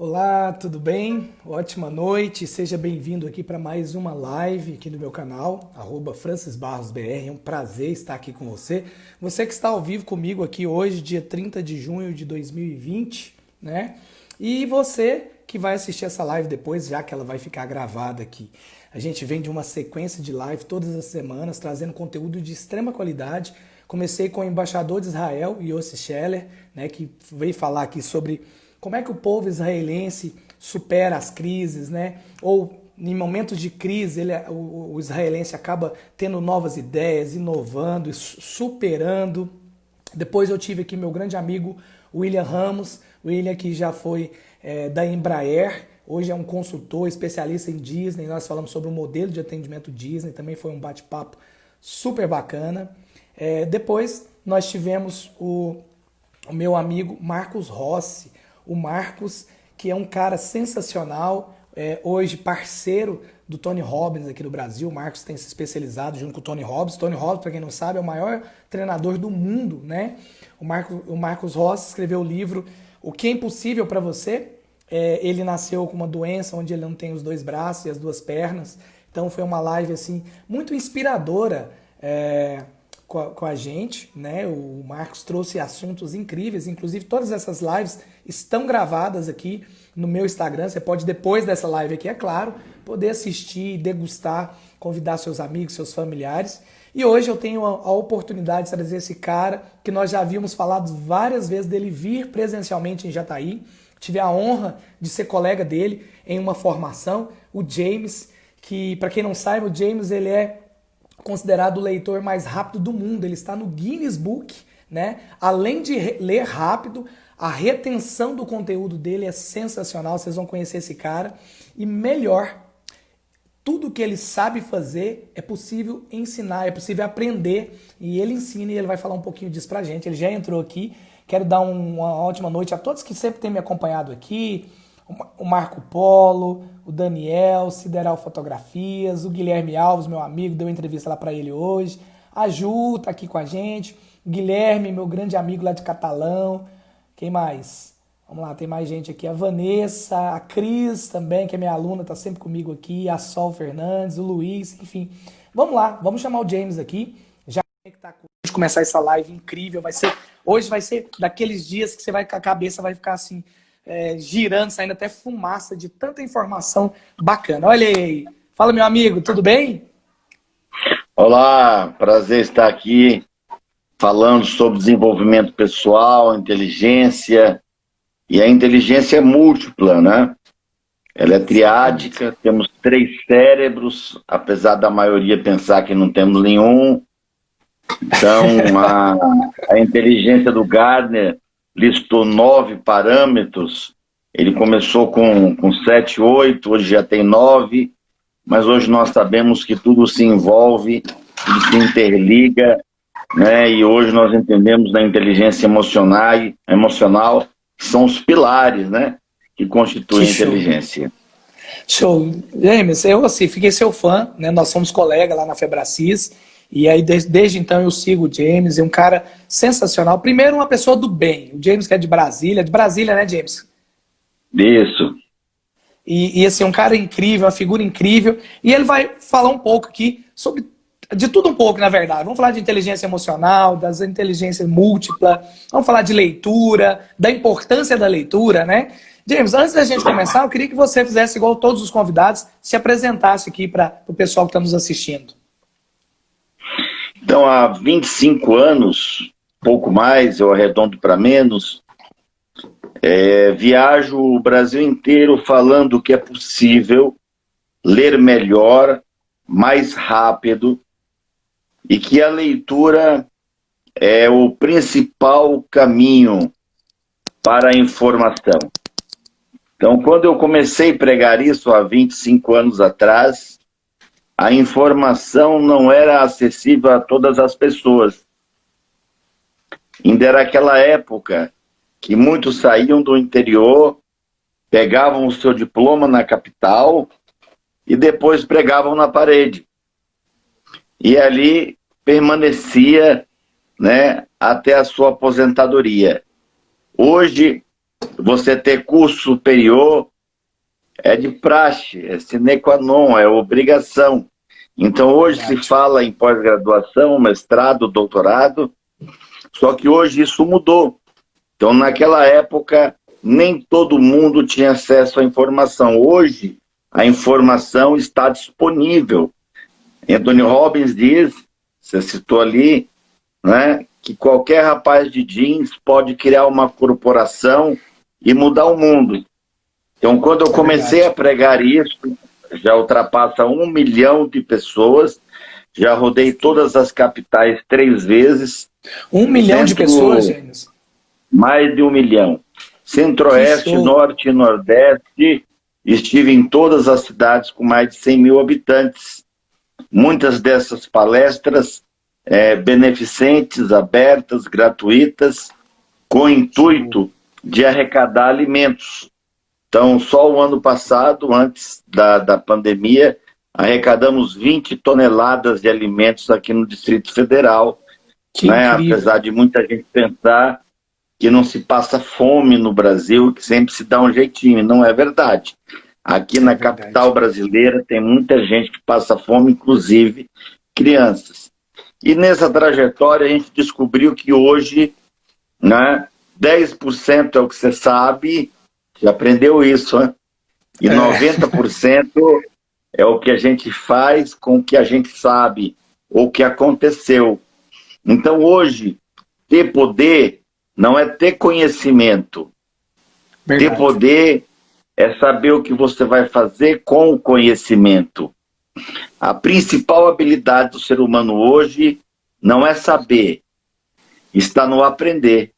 Olá, tudo bem? Ótima noite, seja bem-vindo aqui para mais uma live aqui no meu canal, @FrancisBarrosBR. É um prazer estar aqui com você. Você que está ao vivo comigo aqui hoje, dia 30 de junho de 2020, né? E você que vai assistir essa live depois, já que ela vai ficar gravada aqui. A gente vem de uma sequência de live todas as semanas, trazendo conteúdo de extrema qualidade. Comecei com o embaixador de Israel, Yossi Scheller, né, que veio falar aqui sobre como é que o povo israelense supera as crises, né? Ou em momentos de crise, o israelense acaba tendo novas ideias, inovando, superando. Depois eu tive aqui meu grande amigo William Ramos, William que já foi da Embraer, hoje é um consultor, especialista em Disney. Nós falamos sobre o modelo de atendimento Disney, também foi um bate-papo super bacana. Depois nós tivemos o meu amigo Marcos Rossi, o Marcos, que é um cara sensacional, hoje parceiro do Tony Robbins aqui no Brasil. O Marcos tem se especializado junto com o Tony Robbins. Tony Robbins, para quem não sabe, é o maior treinador do mundo, né? O Marcos Rossi escreveu o livro O que é Impossível para Você. Ele nasceu com uma doença onde ele não tem os dois braços e as duas pernas. Então foi uma live assim muito inspiradora com a gente, né? O Marcos trouxe assuntos incríveis, inclusive todas essas lives estão gravadas aqui no meu Instagram. Você pode, depois dessa live aqui, é claro, poder assistir, degustar, convidar seus amigos, seus familiares. E hoje eu tenho a oportunidade de trazer esse cara que nós já havíamos falado várias vezes dele vir presencialmente em Jataí. Tive a honra de ser colega dele em uma formação, o James, que, para quem não sabe, o James ele é considerado o leitor mais rápido do mundo. Ele está no Guinness Book, né? Além de ler rápido, a retenção do conteúdo dele é sensacional. Vocês vão conhecer esse cara. E melhor, tudo que ele sabe fazer é possível ensinar, é possível aprender. E ele ensina e ele vai falar um pouquinho disso pra gente. Ele já entrou aqui. Quero dar uma ótima noite a todos que sempre têm me acompanhado aqui. O Marco Polo, o Daniel, Sideral Fotografias, o Guilherme Alves, meu amigo, deu entrevista lá para ele hoje. A Ju tá aqui com a gente. O Guilherme, meu grande amigo lá de Catalão. Quem mais? Vamos lá, tem mais gente aqui. A Vanessa, a Cris também, que é minha aluna, tá sempre comigo aqui. A Sol Fernandes, o Luiz, enfim. Vamos lá, vamos chamar o James aqui. Já que tá com a gente começar essa live incrível. Hoje vai ser daqueles dias que você vai com a cabeça, vai ficar assim, girando, saindo até fumaça de tanta informação bacana. Olha aí. Fala, meu amigo, tudo bem? Olá, prazer estar aqui falando sobre desenvolvimento pessoal, inteligência, e a inteligência é múltipla, né? Ela é Exatamente. triádica, temos 3 cérebros, apesar da maioria pensar que não temos nenhum. Então, a inteligência do Gardner listou 9 parâmetros. Ele começou com 7, 8, hoje já tem 9, mas hoje nós sabemos que tudo se envolve, tudo se interliga, né? E hoje nós entendemos na inteligência emocional que são os pilares, né, que Que constituem a show. inteligência. Show. James, eu assim, fiquei seu fã, né? Nós somos colegas lá na Febracis. E aí, desde então, eu sigo o James, é um cara sensacional. Primeiro, uma pessoa do bem. O James, que é de Brasília, né, James? Isso. E assim, um cara incrível, uma figura incrível. E ele vai falar um pouco aqui sobre, de tudo um pouco, na verdade. Vamos falar de inteligência emocional, das inteligências múltipla, vamos falar de leitura, da importância da leitura, né? James, antes da gente começar, eu queria que você fizesse igual todos os convidados, se apresentasse aqui para o pessoal que está nos assistindo. Então, há 25 anos, pouco mais, eu arredondo para menos, viajo o Brasil inteiro falando que é possível ler melhor, mais rápido, e que a leitura é o principal caminho para a informação. Então, quando eu comecei a pregar isso há 25 anos atrás, a informação não era acessível a todas as pessoas. Ainda era aquela época que muitos saíam do interior, pegavam o seu diploma na capital e depois pregavam na parede. E ali permanecia, né, até a sua aposentadoria. Hoje, você ter curso superior é de praxe, é sine qua non, é obrigação. Então hoje se fala em pós-graduação, mestrado, doutorado, só que hoje isso mudou. Então naquela época nem todo mundo tinha acesso à informação. Hoje a informação está disponível. Anthony Robbins diz, você citou ali, né, que qualquer rapaz de jeans pode criar uma corporação e mudar o mundo. Então, quando eu comecei a pregar isso, já ultrapassa 1 milhão de pessoas, já rodei todas as capitais 3 vezes. 1 milhão de pessoas, Gênesis? Mais de 1 milhão. Centro-Oeste, Norte e Nordeste, estive em todas as cidades com mais de 100 mil habitantes. Muitas dessas palestras beneficentes, abertas, gratuitas, com o intuito de arrecadar alimentos. Então, só o ano passado, antes da pandemia, arrecadamos 20 toneladas de alimentos aqui no Distrito Federal, né? Apesar de muita gente pensar que não se passa fome no Brasil, que sempre se dá um jeitinho. Não é verdade. Aqui na capital brasileira tem muita gente que passa fome, inclusive crianças. E nessa trajetória a gente descobriu que hoje, né, 10% é o que você sabe, já aprendeu isso, né? E 90% é o que a gente faz com o que a gente sabe, ou o que aconteceu. Então hoje, ter poder não é ter conhecimento. Verdade. Ter poder é saber o que você vai fazer com o conhecimento. A principal habilidade do ser humano hoje não é saber, está no aprender.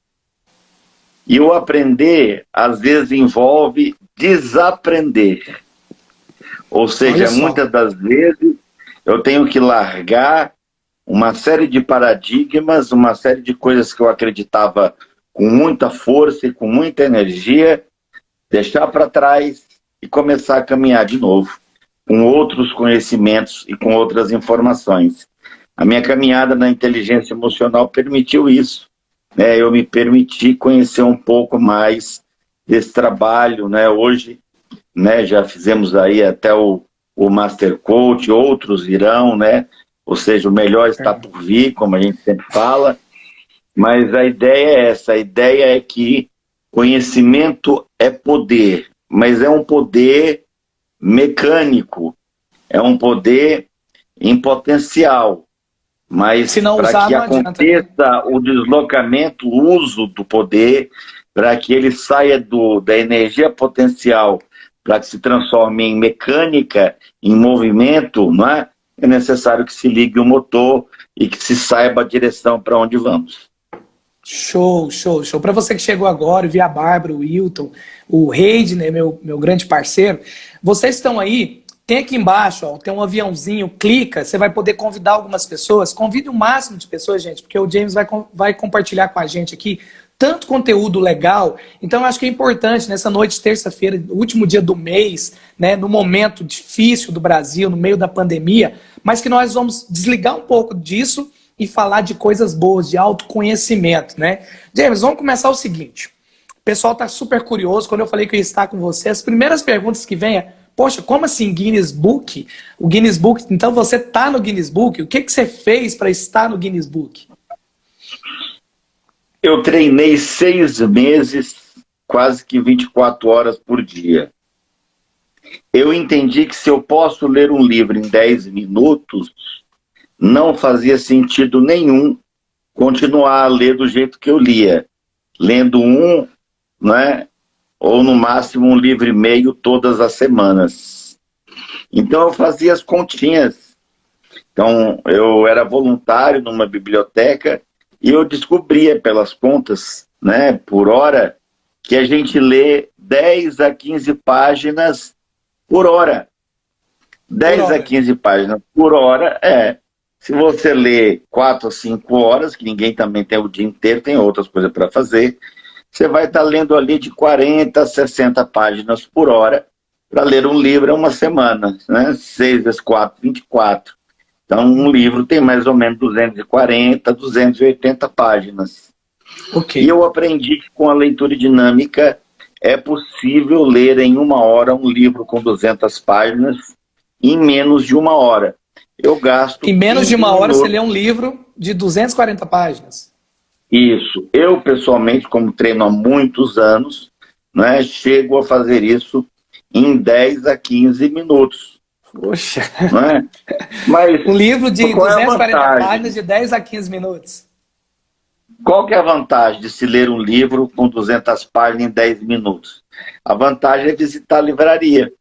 E o aprender, às vezes, envolve desaprender. Ou seja, muitas das vezes, eu tenho que largar uma série de paradigmas, uma série de coisas que eu acreditava com muita força e com muita energia, deixar para trás e começar a caminhar de novo, com outros conhecimentos e com outras informações. A minha caminhada na inteligência emocional permitiu isso. Eu me permiti conhecer um pouco mais desse trabalho, né? Hoje, né, já fizemos aí até o Master Coach, outros virão, né? Ou seja, o melhor está por vir, como a gente sempre fala. Mas a ideia é essa, a ideia é que conhecimento é poder, mas é um poder mecânico, é um poder em potencial. Mas para que aconteça o deslocamento, o uso do poder, para que ele saia da energia potencial, para que se transforme em mecânica, em movimento, não é? É necessário que se ligue o motor e que se saiba a direção para onde vamos. Show, show, show. Para você que chegou agora, eu vi a Bárbara, o Wilton, o Reidner, meu grande parceiro, vocês estão aí. Tem aqui embaixo, ó, tem um aviãozinho, clica, você vai poder convidar algumas pessoas. Convide o máximo de pessoas, gente, porque o James vai compartilhar com a gente aqui tanto conteúdo legal. Então, eu acho que é importante, nessa noite de terça-feira, último dia do mês, né, no momento difícil do Brasil, no meio da pandemia, mas que nós vamos desligar um pouco disso e falar de coisas boas, de autoconhecimento, né? James, vamos começar o seguinte. O pessoal está super curioso. Quando eu falei que eu ia estar com você, as primeiras perguntas que vêm é: poxa, como assim Guinness Book? O Guinness Book, então você está no Guinness Book? O que você fez para estar no Guinness Book? Eu treinei 6 meses, quase que 24 horas por dia. Eu entendi que se eu posso ler um livro em 10 minutos, não fazia sentido nenhum continuar a ler do jeito que eu lia. Lendo um, né? Ou no máximo 1,5 livros todas as semanas. Então eu fazia as continhas. Então eu era voluntário numa biblioteca e eu descobria pelas contas, né, por hora, que a gente lê 10 a 15 páginas por hora. 10 a 15 páginas por hora, se você lê 4 a 5 horas, que ninguém também tem o dia inteiro, tem outras coisas para fazer, você vai estar lendo ali de 40 a 60 páginas por hora. Para ler um livro é uma semana, né? 6 vezes 4, 24. Então, um livro tem mais ou menos 240, 280 páginas. Okay. E eu aprendi que com a leitura dinâmica é possível ler em 1 hora um livro com 200 páginas em menos de 1 hora. Eu gasto Em menos de 15 uma hora você lê minutos. um livro de 240 páginas. Isso. Eu, pessoalmente, como treino há muitos anos, né, chego a fazer isso em 10 a 15 minutos. Poxa. Né? Mas Um livro de qual é a 240 páginas vantagem? de 10 a 15 minutos. Qual que é a vantagem de se ler um livro com 200 páginas em 10 minutos? A vantagem é visitar a livraria,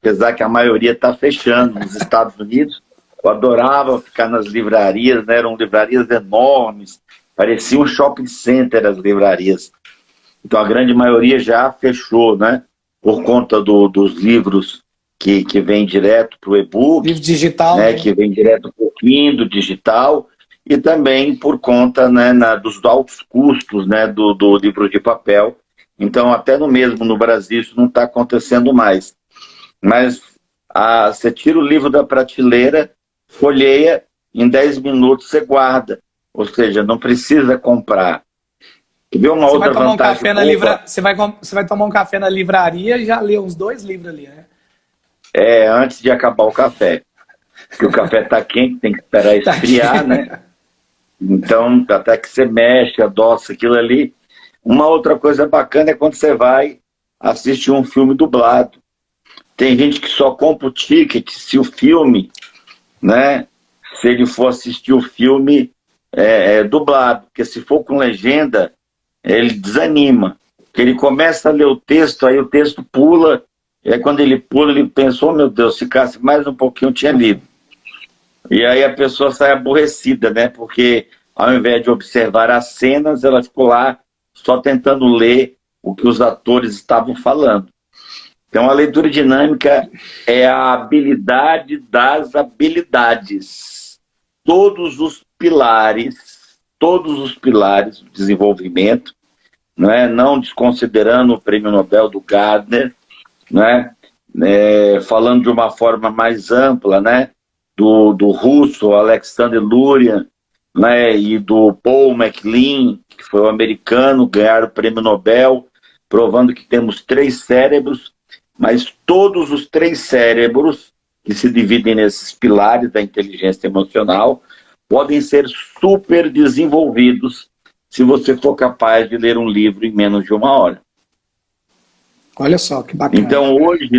apesar que a maioria está fechando. Nos Estados Unidos, eu adorava ficar nas livrarias, né? Eram livrarias enormes, parecia um shopping center as livrarias. Então a grande maioria já fechou, né? Por conta dos livros que vêm direto para o e-book, Livro digital, né? né? Que vem direto para o Kindle digital, e também por conta, né, dos altos custos, né, do livro de papel. Então, até no Brasil, isso não está acontecendo mais. Mas você tira o livro da prateleira, folheia, em 10 minutos você guarda. Ou seja, não precisa comprar. Quer ver uma Você vai outra tomar um vantagem café na boa? você vai tomar um café na livraria e já lê uns 2 livros ali, né? É antes de acabar o café. Porque o café está quente, tem que esperar Tá esfriar, aqui. né? Então, até que você mexe, adoça aquilo ali. Uma outra coisa bacana é quando você vai assistir um filme dublado. Tem gente que só compra o ticket se o filme, né? Se ele for assistir o filme dublado. Porque se for com legenda, ele desanima. Porque ele começa a ler o texto, aí o texto pula, e aí quando ele pula, ele pensa, oh meu Deus, se ficasse mais um pouquinho eu tinha lido. E aí a pessoa sai aborrecida, né? Porque ao invés de observar as cenas, ela ficou lá só tentando ler o que os atores estavam falando. Então a leitura dinâmica é a habilidade das habilidades. Todos os pilares do desenvolvimento, não desconsiderando o Prêmio Nobel do Gardner, falando de uma forma mais ampla, do russo Alexander Luria, e do Paul MacLean, que foi o americano, ganharam o Prêmio Nobel, provando que temos 3 cérebros, mas todos os 3 cérebros, que se dividem nesses pilares da inteligência emocional, podem ser super desenvolvidos se você for capaz de ler um livro em menos de 1 hora. Olha só que bacana. Então hoje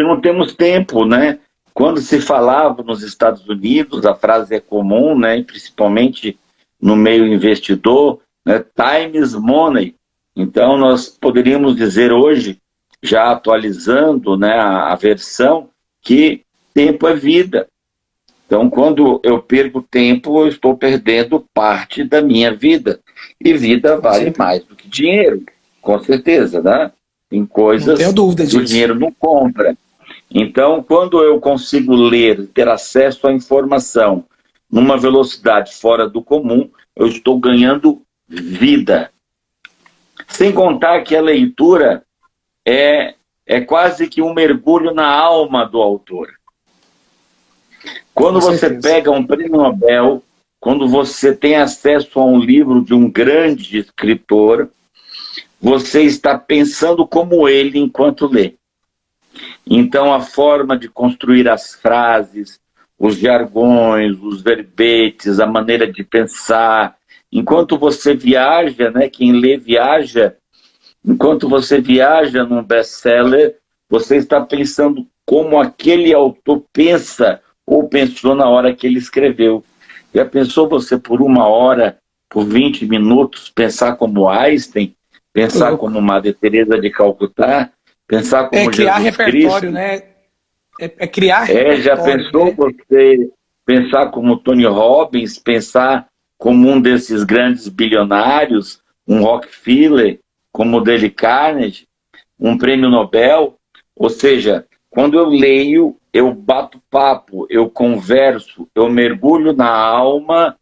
não temos tempo, né? Quando se falava nos Estados Unidos, a frase é comum, né? Principalmente no meio investidor, né? Time is money. Então nós poderíamos dizer hoje, já atualizando, né, a versão, que tempo é vida. Então quando eu perco tempo, eu estou perdendo parte da minha vida. E vida vale mais do que dinheiro, com certeza, né? Tem coisas não tenho dúvida que o disso. dinheiro não compra. Então, quando eu consigo ler, ter acesso à informação numa velocidade fora do comum, eu estou ganhando vida. Sem contar que a leitura é quase que um mergulho na alma do autor. Quando você pega um prêmio Nobel, quando você tem acesso a um livro de um grande escritor, você está pensando como ele enquanto lê. Então a forma de construir as frases, os jargões, os verbetes, a maneira de pensar, enquanto você viaja, né, quem lê viaja, enquanto você viaja num best-seller, você está pensando como aquele autor pensa ou pensou na hora que ele escreveu. Já pensou você por 1 hora, por 20 minutos, pensar como Einstein, pensar como Madre Teresa de Calcutá, pensar como criar Jesus repertório, Cristo? né? Criar repertório. Já pensou, né? Você pensar como Tony Robbins, pensar como um desses grandes bilionários, um Rockefeller, como o Dale Carnegie, um prêmio Nobel? Ou seja, quando eu leio, eu bato papo, eu converso, eu mergulho na alma,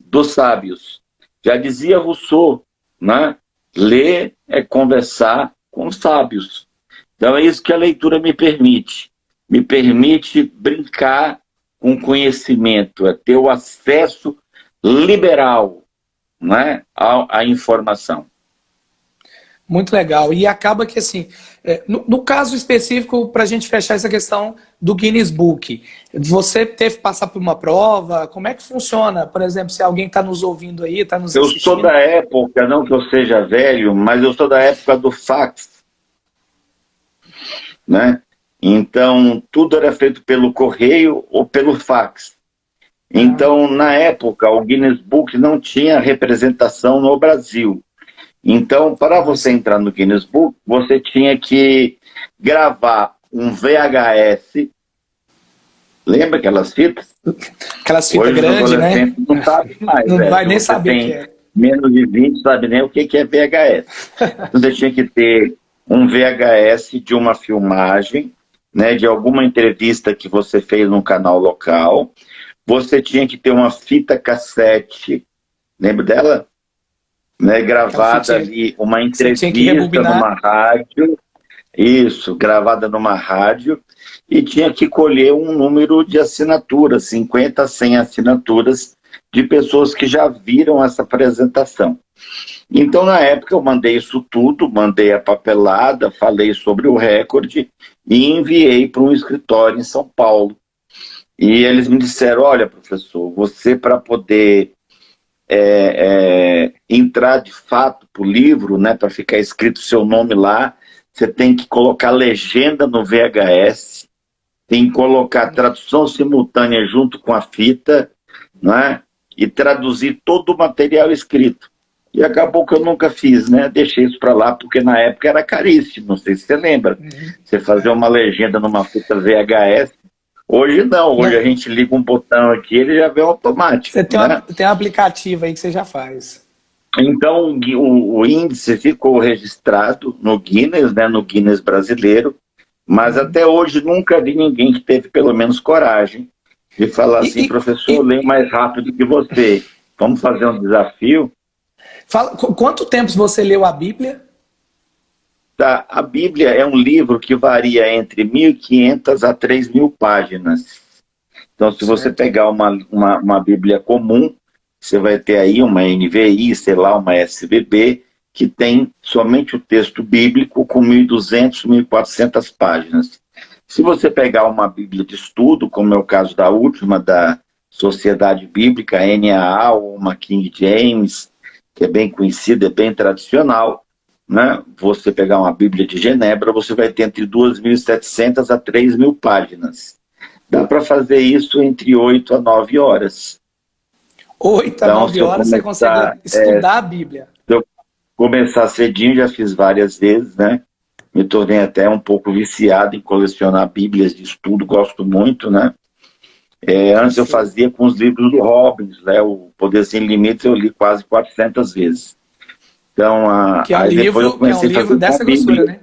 dos sábios. Já dizia Rousseau, ler é conversar com os sábios. Então é isso que a leitura me permite. Me permite brincar com conhecimento, é ter o acesso liberal, à informação. Muito legal. E acaba que, assim, no caso específico, para a gente fechar essa questão do Guinness Book, você teve que passar por uma prova? Como é que funciona? Por exemplo, se alguém está nos ouvindo aí, está nos Eu sou assistindo. da época, não que eu seja velho, mas eu sou da época do fax, né? Então, tudo era feito pelo correio ou pelo fax. Ah, Então, na época, o Guinness Book não tinha representação no Brasil. Então, para você sim. entrar no Guinness Book, você tinha que gravar um VHS. Lembra aquelas fitas? Aquelas fitas Hoje os grandes, né? adolescentes não sabem mais, Não vai Se nem você saber o que tem é. menos de 20, sabe nem o que é VHS. Então, você tinha que ter um VHS de uma filmagem, né, de alguma entrevista que você fez num canal local. Você tinha que ter uma fita cassete, lembra dela? Né, Aquela gravada fitinha ali, uma que você tinha que entrevista numa rebobinar. rádio, isso, gravada numa rádio, e tinha que colher um número de assinaturas, 50, 100 assinaturas de pessoas que já viram essa apresentação. Então, na época, eu mandei isso tudo, mandei a papelada, falei sobre o recorde e enviei para um escritório em São Paulo. E eles me disseram, olha, professor, você para poder entrar de fato para o livro, né, para ficar escrito o seu nome lá, você tem que colocar legenda no VHS, tem que colocar tradução simultânea junto com a fita, né, e traduzir todo o material escrito. E acabou que eu nunca fiz, né? Deixei isso para lá, porque na época era caríssimo, não sei se você lembra. Você fazer uma legenda numa fita VHS, hoje não, hoje a Não, gente liga um botão aqui, ele já vem automático, você né? tem um aplicativo aí que você já faz. Então, o índice ficou registrado no Guinness, né, no Guinness brasileiro, mas Uhum. até hoje nunca vi ninguém que teve pelo menos coragem de falar E, assim, e- professor, eu e leio mais rápido que você. Vamos fazer um desafio? quanto tempo você leu a Bíblia? Tá, a Bíblia é um livro que varia entre 1.500 a 3.000 páginas. Então, se você Certo. pegar uma Bíblia comum, você vai ter aí uma NVI, sei lá, uma SBB, que tem somente o texto bíblico com 1.200, 1.400 páginas. Se você pegar uma Bíblia de estudo, como é o caso da última, da Sociedade Bíblica, NAA, ou uma King James, que é bem conhecida, é bem tradicional, né? Você pegar uma Bíblia de Genebra, você vai ter entre 2.700 a 3.000 páginas. Dá para fazer isso entre 8 a 9 horas. 8 a Então, 9 horas você consegue estudar a Bíblia. se eu começar cedinho, já fiz várias vezes, né? Me tornei até um pouco viciado em colecionar bíblias de estudo, gosto muito, né? Que Antes eu show. fazia com os livros do Robbins, né? O Poder Sem Limites eu li quase 400 vezes. Então, aí depois eu Que é um comecei a livro fazer com a dessa grossura, Bíblia. né?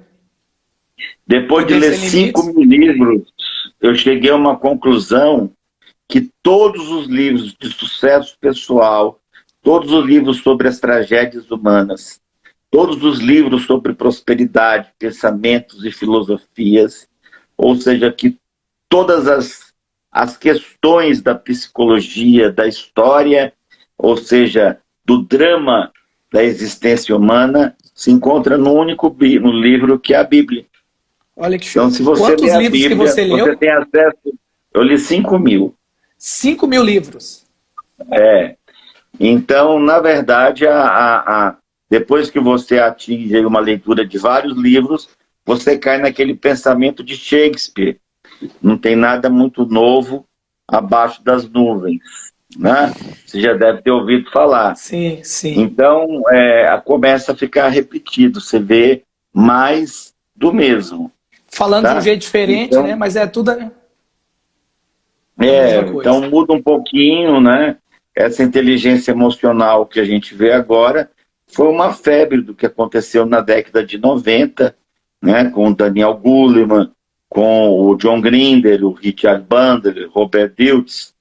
Depois de Poder ler Sem 5 Limites. mil livros, eu cheguei a uma conclusão que todos os livros de sucesso pessoal, todos os livros sobre as tragédias humanas, todos os livros sobre prosperidade, pensamentos e filosofias, ou seja, que todas as questões da psicologia, da história, ou seja, do drama da existência humana, se encontra no único no livro que é a Bíblia. Olha que Então, show. se você lê Quantos a livros que Bíblia, você você leu? tem acesso. Eu li 5 mil. 5.000 livros. É. Então, na verdade, depois que você atinge uma leitura de vários livros, você cai naquele pensamento de Shakespeare. Não tem nada muito novo abaixo das nuvens, né? Você já deve ter ouvido falar. Sim, sim. Então, começa a ficar repetido. Você vê mais do mesmo, Falando de um tá? jeito diferente, né? Então, Mas é tudo a mesma então coisa. muda um pouquinho, né? Essa inteligência emocional que a gente vê agora foi uma febre do que aconteceu na década de 90, né? Com o Daniel Goleman, com o John Grinder, o Richard Bandler, Robert Dilts,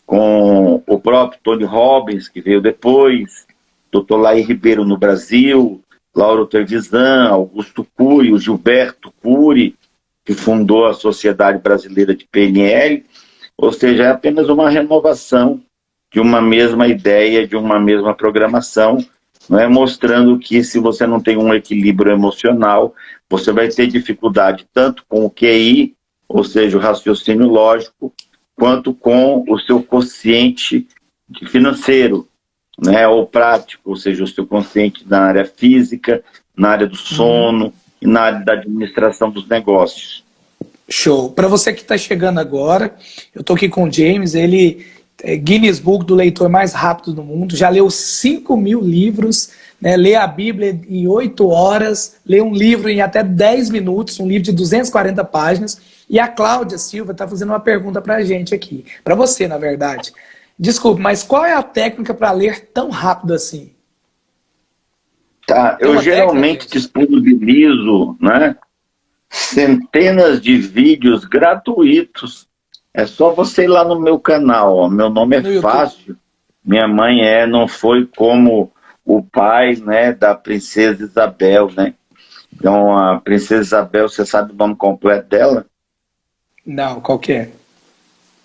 com o próprio Tony Robbins, que veio depois, Dr. Laí Ribeiro no Brasil, Lauro Trevisan, Augusto Cury, o Gilberto Cury, que fundou a Sociedade Brasileira de PNL. Ou seja, é apenas uma renovação de uma mesma ideia, de uma mesma programação, não é, mostrando que se você não tem um equilíbrio emocional, você vai ter dificuldade tanto com o QI, ou seja, o raciocínio lógico, quanto com o seu quociente financeiro, né, ou prático, ou seja, o seu quociente na área física, na área do sono e na área da administração dos negócios. Show. Para você que está chegando agora, eu estou aqui com o James, ele é Guinness Book do leitor mais rápido do mundo, já leu 5.000 livros, né, lê a Bíblia em 8 horas, lê um livro em até 10 minutos, um livro de 240 páginas, e a Cláudia Silva está fazendo uma pergunta para a gente aqui, para você, na verdade. Desculpe, mas qual é a técnica para ler tão rápido assim? Tá, eu geralmente disponibilizo, né, centenas de vídeos gratuitos. É só você ir lá no meu canal, ó. Meu nome é fácil. Minha mãe não foi como o pai, né, da princesa Isabel, né? Então, a princesa Isabel, você sabe o nome completo dela? Não, qual que é?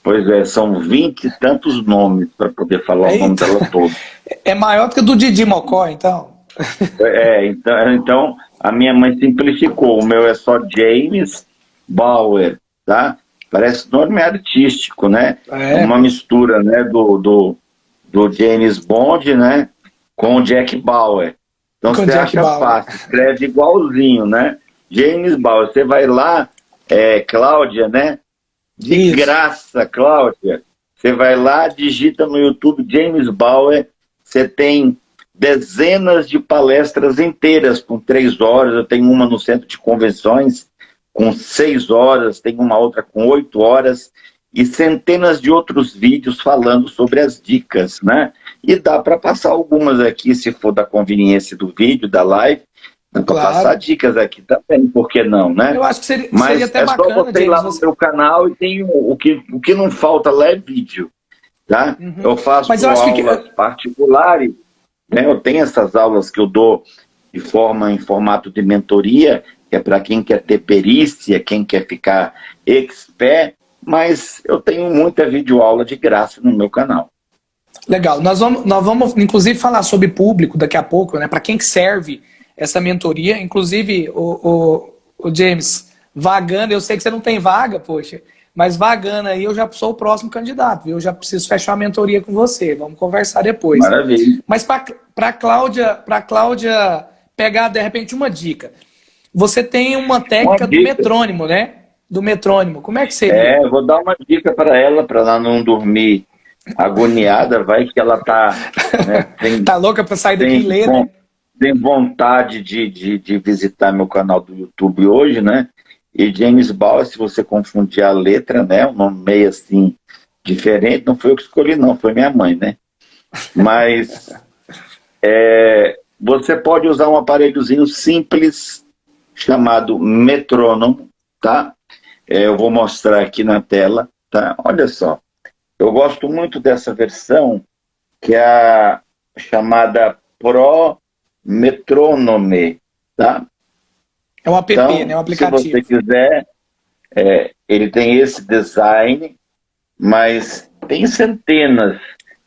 Pois é, são 20 e tantos nomes para poder falar o nome dela todo. É maior do que o do Didi Mocó, então? Então, a minha mãe simplificou. O meu é só James Bauer, tá? Parece nome artístico, né? É uma mistura, né, do James Bond, né, com o Jack Bauer. Então você acha fácil, escreve igualzinho, né? James Bauer. Você vai lá, Cláudia, né? De graça, Cláudia. Você vai lá, digita no YouTube James Bauer, você tem dezenas de palestras inteiras com 3 horas, eu tenho uma no centro de convenções com 6 horas, tem uma outra com 8 horas, e centenas de outros vídeos falando sobre as dicas, né? E dá para passar algumas aqui, se for da conveniência do vídeo, da live, dá para passar dicas aqui também, por que não, né? Eu acho que seria até bacana, só você ir lá no meu canal e tem o que não falta lá é vídeo, tá? Eu faço aulas particulares, né? Eu tenho essas aulas que eu dou em formato de mentoria, que é para quem quer ter perícia, quem quer ficar expert, mas eu tenho muita videoaula de graça no meu canal. Legal. Nós vamos inclusive, falar sobre público daqui a pouco, né? Para quem que serve essa mentoria. Inclusive, o James, vagando, eu sei que você não tem vaga, poxa, mas vagando aí eu já sou o próximo candidato, viu? Eu já preciso fechar a mentoria com você. Vamos conversar depois. Maravilha. Mas para Cláudia pegar, de repente, uma dica. Você tem uma técnica do metrônomo, né? Do metrônomo. Como é que seria? Eu vou dar uma dica para ela não dormir agoniada. Vai que ela tá... Né, tá louca para sair daqui e ler, né? Tem vontade de visitar meu canal do YouTube hoje, né? E James Bauer, se você confundir a letra, né? Um nome meio assim, diferente. Não foi eu que escolhi, não. Foi minha mãe, né? Mas... você pode usar um aparelhozinho simples chamado metrônomo, tá? Eu vou mostrar aqui na tela, tá? Olha só, eu gosto muito dessa versão, que é a chamada Pro Metronome, tá? É um app, então, né? Um aplicativo. Se você quiser, ele tem esse design, mas tem centenas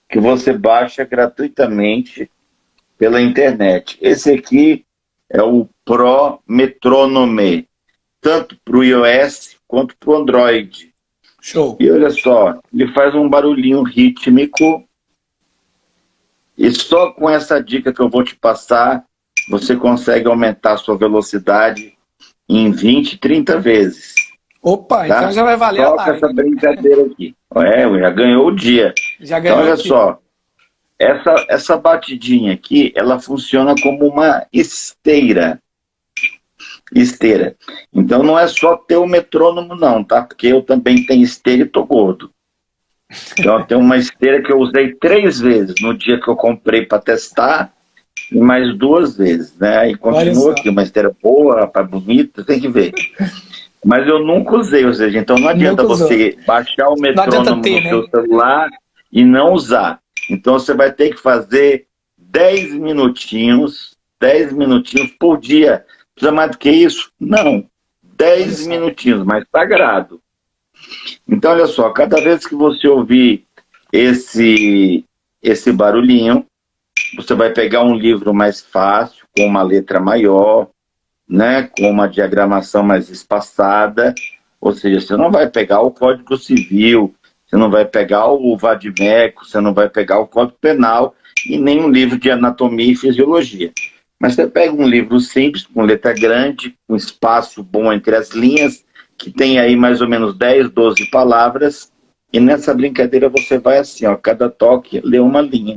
que você baixa gratuitamente pela internet. Esse aqui é o Pro Metronome, tanto para o iOS quanto para o Android. Show. E olha só, ele faz um barulhinho rítmico, e só com essa dica que eu vou te passar, você consegue aumentar a sua velocidade em 20, 30 vezes. Opa, tá? Então já vai valer só a live. Essa brincadeira aqui. Já ganhou o dia. Já ganhou então olha só, essa batidinha aqui, ela funciona como uma esteira. Então não é só ter o metrônomo não, tá? Porque eu também tenho esteira e tô gordo. Então eu tenho uma esteira que eu usei 3 vezes no dia que eu comprei para testar, e mais 2 vezes, né? E continua aqui, uma esteira boa, rapaz, bonita, tem que ver. Mas eu nunca usei, ou seja, então não adianta você baixar o metrônomo no seu celular e não usar. Então você vai ter que fazer 10 minutinhos por dia. Precisa mais do que isso? Não. 10 minutinhos, mas sagrado. Então, olha só, cada vez que você ouvir esse barulhinho, você vai pegar um livro mais fácil, com uma letra maior, né, com uma diagramação mais espaçada, ou seja, você não vai pegar o Código Civil, você não vai pegar o vade-mecum, você não vai pegar o Código Penal e nem um livro de anatomia e fisiologia. Mas você pega um livro simples, com letra grande, com espaço bom entre as linhas, que tem aí mais ou menos 10, 12 palavras, e nessa brincadeira você vai assim, ó, cada toque lê uma linha.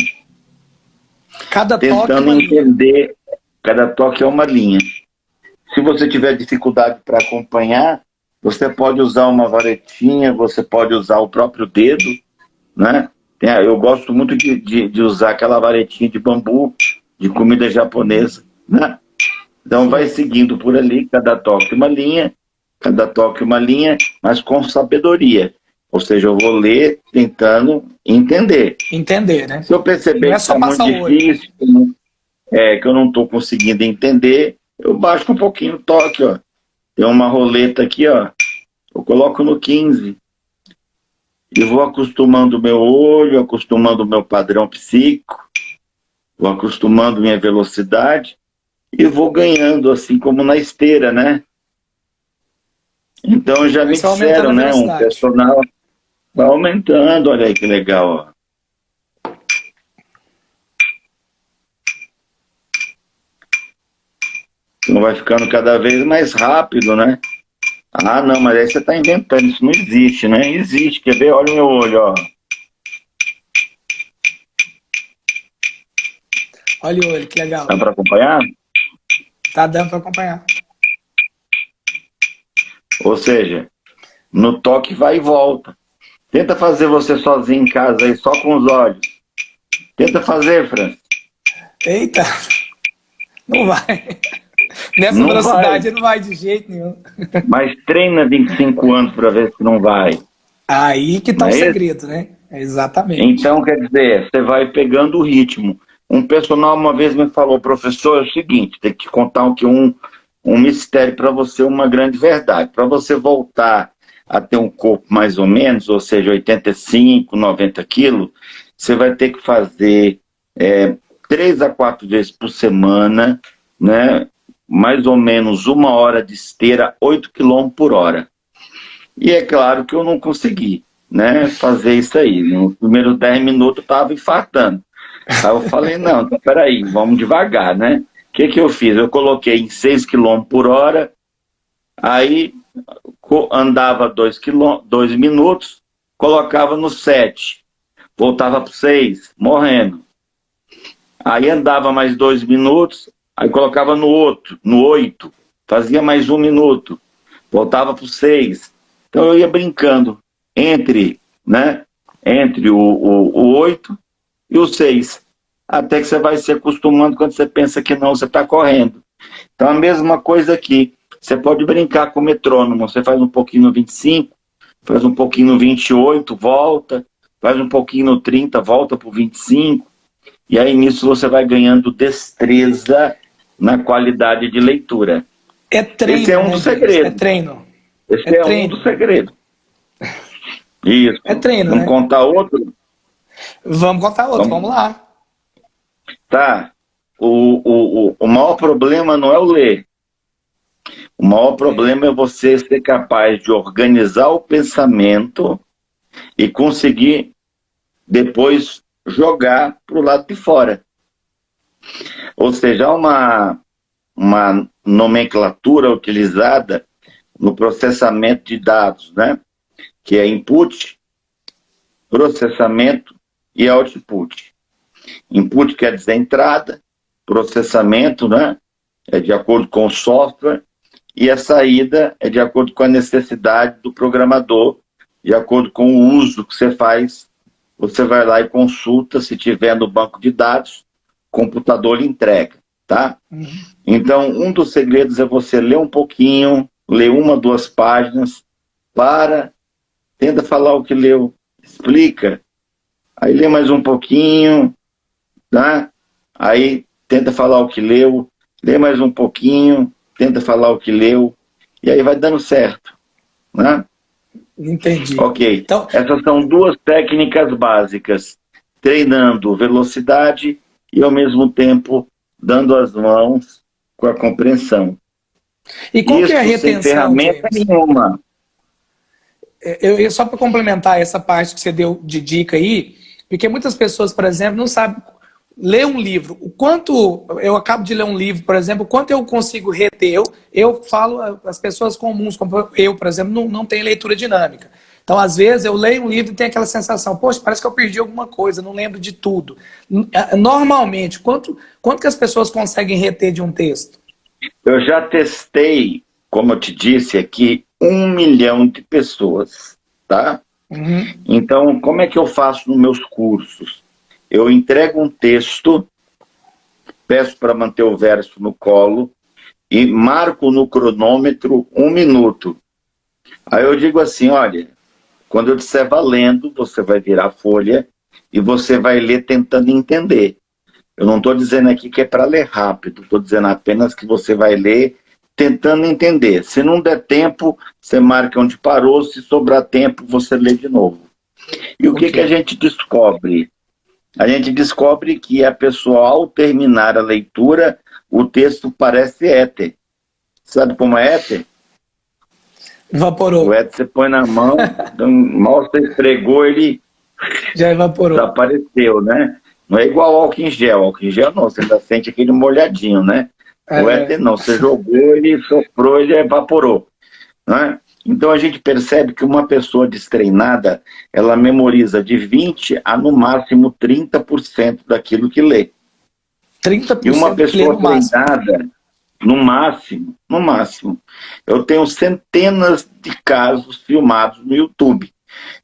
Cada tentando toque uma entender, linha. cada toque é uma linha. Se você tiver dificuldade para acompanhar, você pode usar uma varetinha, você pode usar o próprio dedo, né? Eu gosto muito de usar aquela varetinha de bambu, de comida japonesa, né? Então vai seguindo por ali, cada toque uma linha, cada toque uma linha, mas com sabedoria. Ou seja, eu vou ler tentando entender. Entender, né? Se eu perceber Não é que só está muito passar o olho. difícil, que eu não estou conseguindo entender, eu baixo um pouquinho o toque, ó. Tem uma roleta aqui, ó. Eu coloco no 15. E vou acostumando o meu olho, acostumando o meu padrão psíquico, vou acostumando minha velocidade e vou ganhando, assim como na esteira, né? Então já me Vai só aumentando disseram, a né? Um velocidade. personal vai aumentando, olha aí que legal, ó. Então vai ficando cada vez mais rápido, né? Ah, não, mas aí você está inventando, isso não existe, né? Existe, quer ver? Olha o meu olho, ó. Olha o olho, que legal. Dá para acompanhar? Tá dando para acompanhar. Ou seja, no toque vai e volta. Tenta fazer você sozinho em casa aí, só com os olhos. Tenta fazer, Fran. Eita! Não vai. Nessa Não velocidade vai. não vai de jeito nenhum. Mas treina 25 anos para ver se não vai. Aí que tá Não o é isso? segredo, né? Exatamente. Então, quer dizer, você vai pegando o ritmo. Um personal uma vez me falou, professor, é o seguinte, tem que contar um mistério para você, uma grande verdade. Para você voltar a ter um corpo mais ou menos, ou seja, 85, 90 quilos, você vai ter que fazer 3 a 4 vezes por semana, né? Mais ou menos 1 hora de esteira, 8 km por hora. E é claro que eu não consegui, né, fazer isso aí. Nos primeiros 10 minutos eu estava infartando. Aí eu falei, não, peraí, vamos devagar, né? O que eu fiz? Eu coloquei em 6 km por hora, aí andava 2 minutos, colocava no 7, voltava para 6, morrendo. Aí andava mais 2 minutos, aí colocava no 8, fazia mais 1 minuto, voltava para 6. Então eu ia brincando entre o 8 e o 6, até que você vai se acostumando quando você pensa que não, você está correndo. Então a mesma coisa aqui, você pode brincar com o metrônomo, você faz um pouquinho no 25, faz um pouquinho no 28, volta, faz um pouquinho no 30, volta para o 25, e aí nisso você vai ganhando destreza na qualidade de leitura. É treino, Esse é um né, dos Dias? segredos. É treino. Esse é um dos segredos. Isso. É treino, Vamos né? contar outro? Vamos contar outro, vamos lá. Tá. O maior problema não é o ler. O maior problema é você ser capaz de organizar o pensamento e conseguir depois jogar para o lado de fora. Ou seja, há uma nomenclatura utilizada no processamento de dados, né? Que é input, processamento e output. Input quer dizer entrada, processamento, né? É de acordo com o software, e a saída é de acordo com a necessidade do programador, de acordo com o uso que você faz. Você vai lá e consulta, se tiver no banco de dados, o computador lhe entrega, tá? Então, um dos segredos é você ler um pouquinho, ler 1, 2 páginas, tenta falar o que leu, explica, aí lê mais um pouquinho, tá? Aí tenta falar o que leu, lê mais um pouquinho, tenta falar o que leu, e aí vai dando certo, né? Entendi. Ok, Então, essas são 2 técnicas básicas, treinando velocidade e, ao mesmo tempo, dando as mãos com a compreensão. E qual que é a Isso sem retenção, ferramenta James? nenhuma. Só para complementar essa parte que você deu de dica aí, porque muitas pessoas, por exemplo, não sabem ler um livro. O quanto eu acabo de ler um livro, por exemplo, o quanto eu consigo reter? Eu falo, as pessoas comuns, como eu, por exemplo, não tenho leitura dinâmica. Então, às vezes, eu leio um livro e tenho aquela sensação, poxa, parece que eu perdi alguma coisa, não lembro de tudo. Normalmente, quanto que as pessoas conseguem reter de um texto? Eu já testei, como eu te disse aqui, 1 milhão de pessoas, tá? Uhum. Então, como é que eu faço nos meus cursos? Eu entrego um texto, peço para manter o verso no colo e marco no cronômetro 1 minuto. Aí eu digo assim, olha, quando eu disser valendo, você vai virar a folha e você vai ler tentando entender. Eu não estou dizendo aqui que é para ler rápido, estou dizendo apenas que você vai ler tentando entender. Se não der tempo, você marca onde parou, se sobrar tempo, você lê de novo. E o que a gente descobre? A gente descobre que a pessoa, ao terminar a leitura, o texto parece éter. Sabe como é éter? Evaporou. O éter você põe na mão, então, mal você esfregou, ele Já evaporou. desapareceu, né? Não é igual ao álcool em gel. Álcool em gel não, você ainda sente aquele molhadinho, né? O éter não, você jogou, ele soprou, ele evaporou. Né? Então a gente percebe que uma pessoa destreinada, ela memoriza de 20% a no máximo 30% daquilo que lê. 30% E uma que lê pessoa no máximo. treinada, no máximo, eu tenho centenas de casos filmados no YouTube.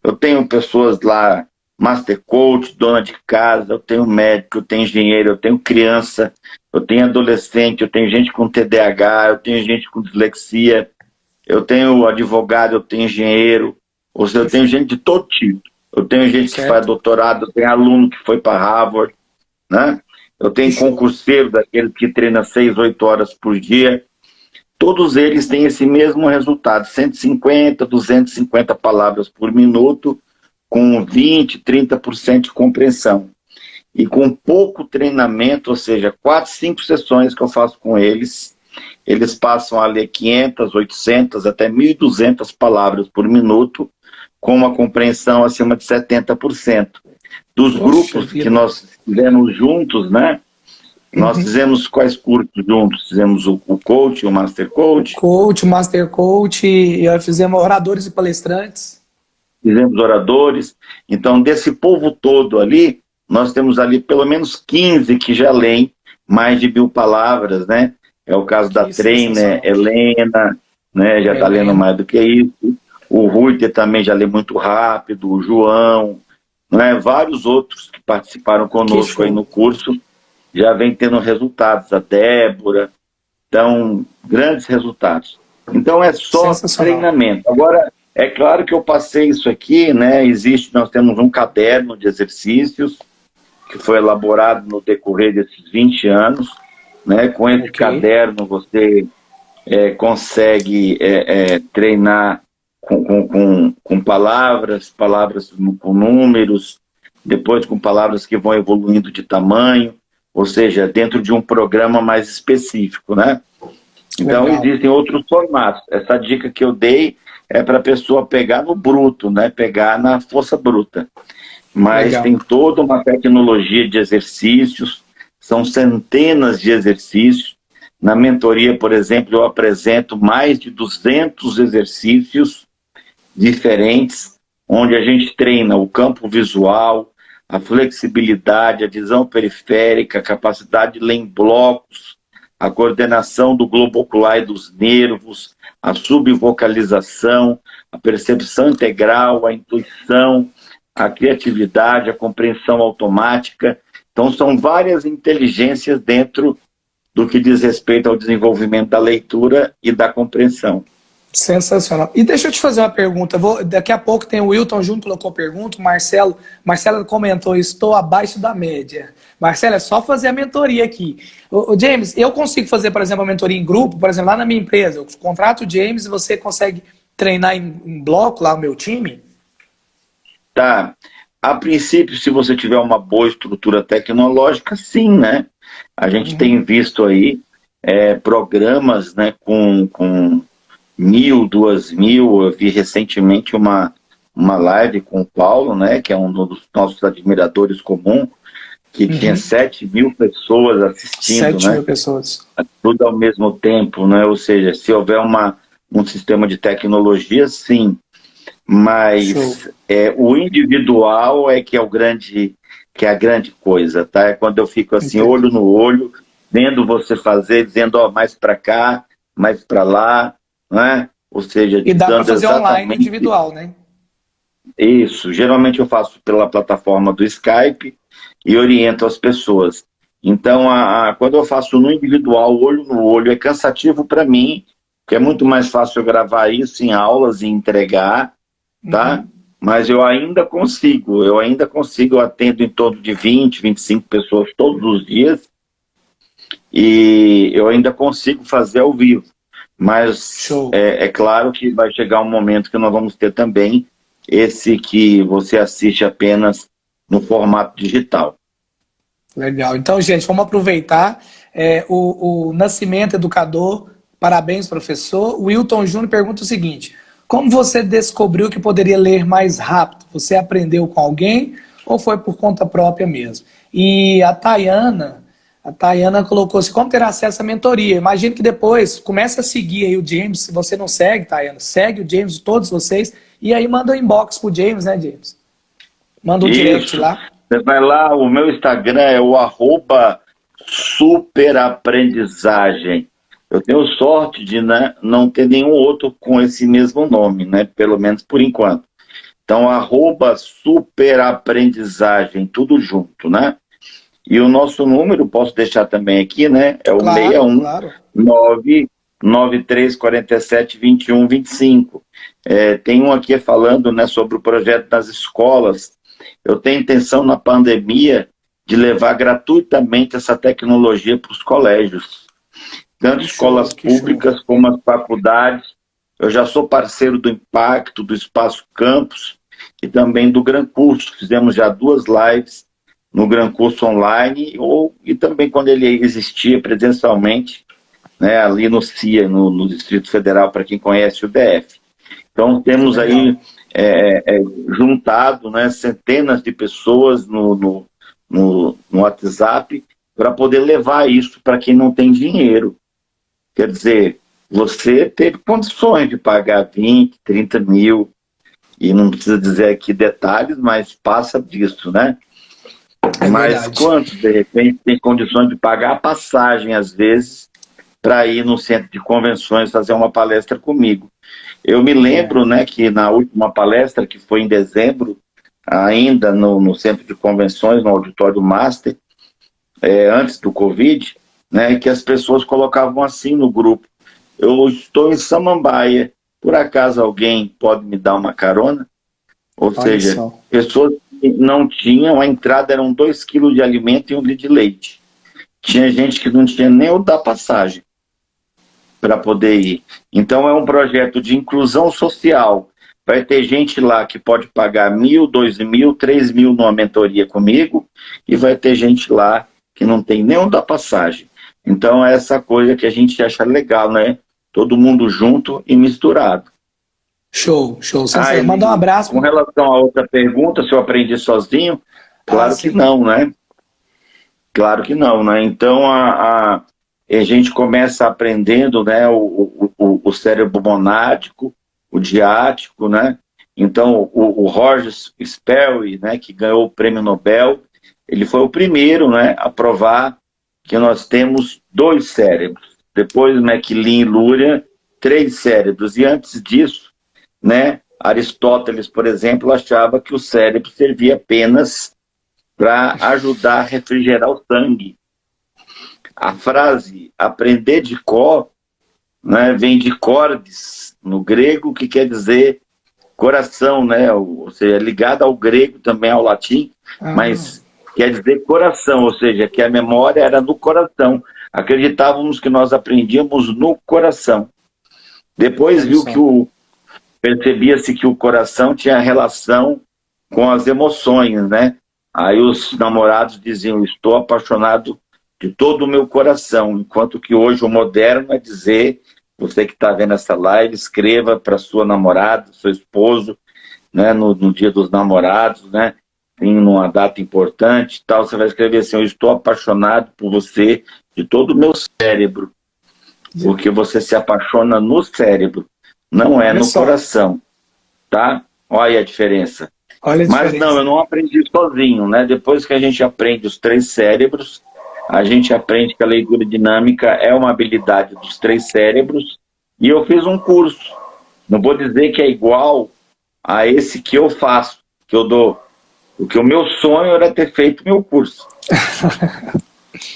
Eu tenho pessoas lá, Master Coach, dona de casa, eu tenho médico, eu tenho engenheiro, eu tenho criança, eu tenho adolescente, eu tenho gente com TDAH, eu tenho gente com dislexia, eu tenho advogado, eu tenho engenheiro, ou seja, eu tenho gente de todo tipo. Eu tenho gente que faz doutorado, eu tenho aluno que foi para Harvard, né? Eu tenho concurseiro, daquele que treina 6, 8 horas por dia. Todos eles têm esse mesmo resultado, 150, 250 palavras por minuto, com 20, 30% de compreensão. E com pouco treinamento, ou seja, 4, 5 sessões que eu faço com eles, eles passam a ler 500, 800, até 1.200 palavras por minuto, com uma compreensão acima de 70%. Dos grupos que nós fizemos juntos, né? Nós fizemos quais cursos juntos? Fizemos o coach, o master coach. Coach, o master coach, e fizemos oradores e palestrantes. Fizemos oradores. Então, desse povo todo ali, nós temos ali pelo menos 15 que já leem mais de 1.000 palavras, né? É o caso da trainer, Helena, né? Já está lendo mais do que isso. O Ruiter também já lê muito rápido, o João, né? Vários outros que participaram conosco aí no curso já vem tendo resultados, a Débora, então, grandes resultados. Então é só treinamento. Agora, é claro que eu passei isso aqui, né? Nós temos um caderno de exercícios que foi elaborado no decorrer desses 20 anos, né? Com esse caderno você consegue treinar com palavras com números, depois com palavras que vão evoluindo de tamanho, ou seja, dentro de um programa mais específico, né? Então, existem outros formatos. Essa dica que eu dei é para a pessoa pegar no bruto, né? Pegar na força bruta. Mas tem toda uma tecnologia de exercícios, são centenas de exercícios. Na mentoria, por exemplo, eu apresento mais de 200 exercícios diferentes, onde a gente treina o campo visual, a flexibilidade, a visão periférica, a capacidade de ler em blocos, a coordenação do globo ocular e dos nervos, a subvocalização, a percepção integral, a intuição, a criatividade, a compreensão automática. Então, são várias inteligências dentro do que diz respeito ao desenvolvimento da leitura e da compreensão. Sensacional. E deixa eu te fazer uma pergunta. Daqui a pouco tem o Wilton junto, colocou pergunta, o Marcelo comentou, estou abaixo da média. Marcelo, é só fazer a mentoria aqui. O James, eu consigo fazer, por exemplo, a mentoria em grupo, por exemplo, lá na minha empresa, eu contrato o James e você consegue treinar em bloco lá o meu time? Tá. A princípio, se você tiver uma boa estrutura tecnológica, sim, né? A gente tem visto aí programas, né, com 1.000, 2.000. Eu vi recentemente uma live com o Paulo, né, que é um dos nossos admiradores comum, que tinha 7.000 pessoas assistindo, 7 né? mil pessoas. Tudo ao mesmo tempo, né? Ou seja, se houver um sistema de tecnologia, sim, Show. mas o individual que é a grande coisa, tá? É quando eu fico assim, Entendo. olho no olho, vendo você fazer, dizendo, ó, mais para cá, mais para lá, né? Ou seja, E te dá para dando fazer online exatamente individual, né? isso. Geralmente eu faço pela plataforma do Skype e oriento as pessoas. Então, quando eu faço no individual, olho no olho, é cansativo para mim, porque é muito mais fácil eu gravar isso em aulas e entregar, tá? Uhum. Mas eu ainda consigo, eu atendo em torno de 20, 25 pessoas todos os dias e eu ainda consigo fazer ao vivo. Mas Show. é claro que vai chegar um momento que nós vamos ter também esse que você assiste apenas no formato digital. Legal. Então, gente, vamos aproveitar. O Nascimento Educador, parabéns, professor. O Wilton Júnior pergunta o seguinte: como você descobriu que poderia ler mais rápido? Você aprendeu com alguém ou foi por conta própria mesmo? E a Tayana colocou assim: como ter acesso à mentoria? Imagino que depois comece a seguir aí o James. Se você não segue, Tayana, segue o James, todos vocês, e aí manda um inbox pro James, né, James? Manda um direct Isso. lá. Você vai lá, o meu Instagram é o @superaprendizagem. Eu tenho sorte de, né, não ter nenhum outro com esse mesmo nome, né? Pelo menos por enquanto. Então, @superaprendizagem, tudo junto, né? E o nosso número, posso deixar também aqui, né? É o Claro, claro. 61993472125. Tem um aqui falando, né, sobre o projeto das escolas. Eu tenho intenção na pandemia de levar gratuitamente essa tecnologia para os colégios, tanto Que show, escolas que show. públicas como as faculdades. Eu já sou parceiro do Impacto, do Espaço Campus e também do Gran Curso. Fizemos já 2 lives no Gran Curso online e também quando ele existia presencialmente, né, ali no CIA, no Distrito Federal, para quem conhece o DF. Então temos Legal. aí juntado, né, centenas de pessoas no WhatsApp para poder levar isso para quem não tem dinheiro. Quer dizer, você teve condições de pagar 20, 30 mil, e não precisa dizer aqui detalhes, mas passa disso, né? É Mas verdade. quantos, de repente, tem condições de pagar a passagem, às vezes, para ir no centro de convenções fazer uma palestra comigo? Eu me É. lembro, né, que na última palestra, que foi em dezembro, ainda no centro de convenções, no auditório Master, antes do Covid, né, que as pessoas colocavam assim no grupo: eu estou em Samambaia, por acaso alguém pode me dar uma carona? Ou Olha seja, só. pessoas que não tinham, a entrada eram 2 quilos de alimento e 1 litro de leite. Tinha gente que não tinha nem o da passagem para poder ir. Então é um projeto de inclusão social. Vai ter gente lá que pode pagar 1.000, 2.000, 3.000 numa mentoria comigo, e vai ter gente lá que não tem nem o da passagem. Então é essa coisa que a gente acha legal, né? Todo mundo junto e misturado. Show, show. Ah, Mandar um e abraço. com relação a outra pergunta, se eu aprendi sozinho, Ah, claro que sim. não, né? Claro que não, né? Então a gente começa aprendendo, né, o cérebro monádico, o diático, né? Então o Roger Sperry, né, que ganhou o prêmio Nobel, ele foi o primeiro, né, a provar que nós temos 2 cérebros. Depois MacLean e Luria, 3 cérebros. E antes disso, né, Aristóteles, por exemplo, achava que o cérebro servia apenas para ajudar a refrigerar o sangue. A frase aprender de cor, né, vem de cordis, no grego, que quer dizer coração, né, ou seja, ligada ao grego, também ao latim, Ah, mas quer dizer coração, ou seja, que a memória era no coração. Acreditávamos que nós aprendíamos no coração. Depois olha viu que só. percebia-se que o coração tinha relação com as emoções, né? Aí os namorados diziam, estou apaixonado de todo o meu coração, enquanto que hoje o moderno é dizer, você que está vendo essa live, escreva para sua namorada, seu esposo, né, no dia dos namorados, né, em uma data importante, tal, você vai escrever assim, eu estou apaixonado por você de todo o meu cérebro, porque você se apaixona no cérebro, não é Olha no só, coração, tá? Olha aí a diferença. olha a Mas não, diferença. eu não aprendi sozinho, né? Depois que a gente aprende os 3 cérebros, a gente aprende que a leitura dinâmica é uma habilidade dos 3 cérebros, e eu fiz um curso. Não vou dizer que é igual a esse que eu faço, que eu dou, porque o meu sonho era ter feito meu curso,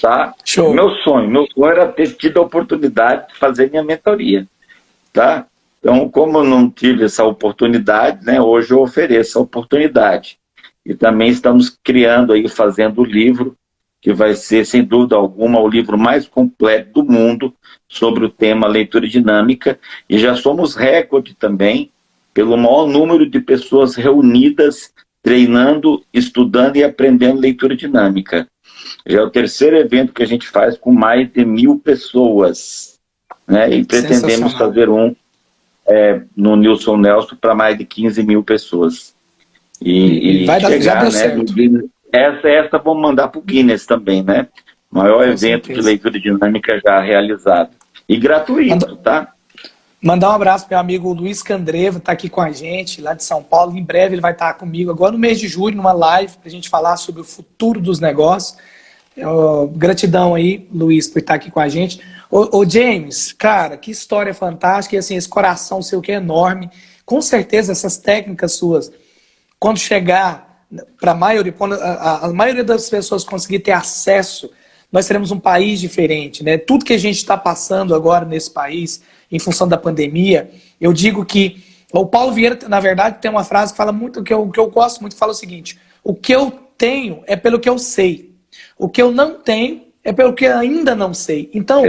tá? Show. Meu sonho era ter tido a oportunidade de fazer minha mentoria, tá? Então, como eu não tive essa oportunidade, né, hoje eu ofereço a oportunidade. E também estamos criando aí, fazendo o livro, que vai ser, sem dúvida alguma, o livro mais completo do mundo sobre o tema leitura dinâmica, e já somos recorde também pelo maior número de pessoas reunidas, treinando, estudando e aprendendo leitura dinâmica. Já é o 3º evento que a gente faz com mais de 1000 pessoas, né? E pretendemos Sensacional. fazer um no Nilson Nelson para mais de 15 mil pessoas. E E vai dar, já chegar, deu né, no certo, Guinness. Essa vamos mandar para o Guinness também, né? Maior com evento de certeza. leitura dinâmica já realizado. E gratuito, tá? Mandar um abraço para meu amigo Luiz Candreva, está aqui com a gente, lá de São Paulo. Em breve ele vai estar comigo, agora no mês de julho, numa live, para a gente falar sobre o futuro dos negócios. Gratidão aí, Luiz, por estar aqui com a gente. Ô James, cara, que história fantástica, e assim, esse coração seu que é enorme. Com certeza essas técnicas suas, quando chegar para a maioria, quando a maioria das pessoas conseguir ter acesso, nós teremos um país diferente, né? Tudo que a gente está passando agora nesse país, em função da pandemia, eu digo que o Paulo Vieira, na verdade, tem uma frase que fala muito, que eu gosto muito, que fala o seguinte: o que eu tenho é pelo que eu sei, o que eu não tenho é pelo que eu ainda não sei. Então,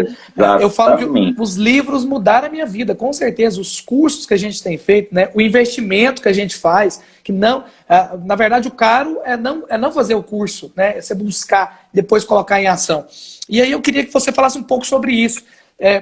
eu falo que Exatamente. os livros mudaram a minha vida, com certeza. Os cursos que a gente tem feito, né? O investimento que a gente faz, que não, na verdade, o caro é não fazer o curso, né? É você buscar, depois colocar em ação. E aí eu queria que você falasse um pouco sobre isso.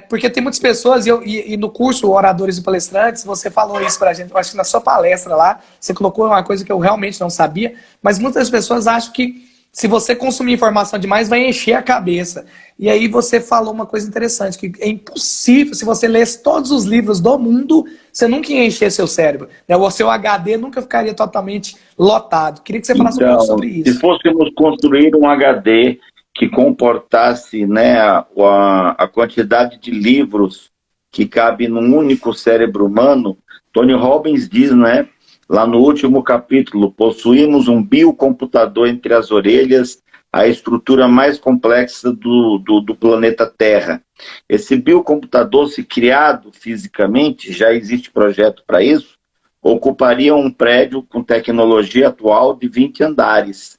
Porque tem muitas pessoas, e no curso Oradores e Palestrantes, você falou isso pra gente, eu acho que na sua palestra lá, você colocou uma coisa que eu realmente não sabia, mas muitas pessoas acham que se você consumir informação demais, vai encher a cabeça. E aí você falou uma coisa interessante, que é impossível, se você lesse todos os livros do mundo, você nunca ia encher seu cérebro, né? O seu HD nunca ficaria totalmente lotado. Queria que você falasse um pouco sobre Então, se isso. fôssemos construir um HD que comportasse, né, a quantidade de livros que cabe num único cérebro humano, Tony Robbins diz, né, lá no último capítulo, possuímos um biocomputador entre as orelhas, a estrutura mais complexa do planeta Terra. Esse biocomputador, se criado fisicamente, já existe projeto para isso, ocuparia um prédio com tecnologia atual de 20 andares.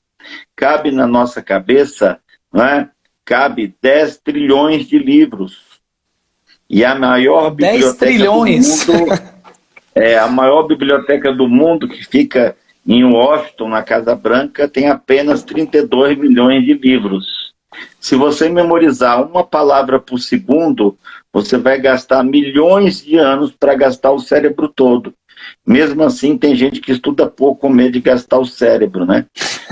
Cabe na nossa cabeça, né, cabe 10 trilhões de livros. E a maior 10 biblioteca do trilhões. mundo, a maior biblioteca do mundo, que fica em Washington, na Casa Branca, tem apenas 32 milhões de livros. Se você memorizar uma palavra por segundo, você vai gastar milhões de anos para gastar o cérebro todo. Mesmo assim, tem gente que estuda pouco com medo de gastar o cérebro, né?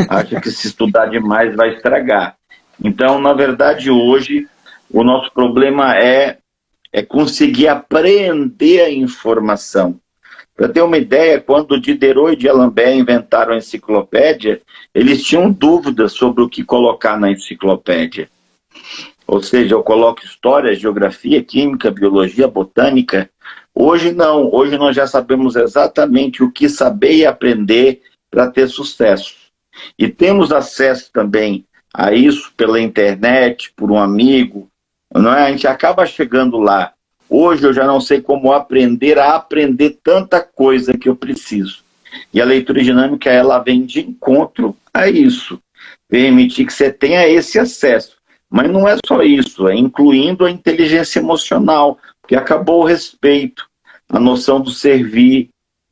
Acha que se estudar demais vai estragar. Então, na verdade, hoje, o nosso problema é conseguir apreender a informação. Para ter uma ideia, quando Diderot e D'Alembert inventaram a enciclopédia, eles tinham dúvidas sobre o que colocar na enciclopédia. Ou seja, eu coloco história, geografia, química, biologia, botânica. Hoje não, hoje nós já sabemos exatamente o que saber e aprender para ter sucesso. E temos acesso também a isso pela internet, por um amigo, não é? A gente acaba chegando lá. Hoje eu já não sei como aprender a aprender tanta coisa que eu preciso. E a leitura dinâmica, ela vem de encontro a isso. Permitir que você tenha esse acesso. Mas não é só isso, é incluindo a inteligência emocional, porque acabou o respeito, a noção do servir.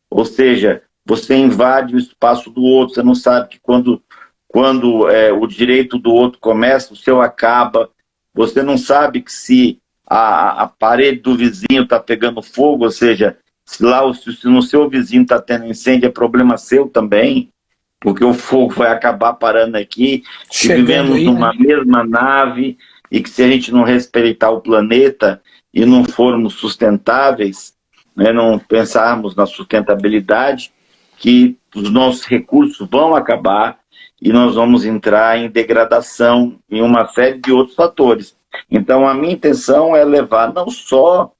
Ou seja, você invade o espaço do outro, você não sabe que quando o direito do outro começa, o seu acaba, você não sabe que se a parede do vizinho está pegando fogo, ou seja, se no seu vizinho está tendo incêndio, é problema seu também, porque o fogo vai acabar parando aqui, que Chegando vivemos aí, numa né? mesma nave e que se a gente não respeitar o planeta e não formos sustentáveis, né, não pensarmos na sustentabilidade, que os nossos recursos vão acabar e nós vamos entrar em degradação em uma série de outros fatores. Então, a minha intenção é levar não só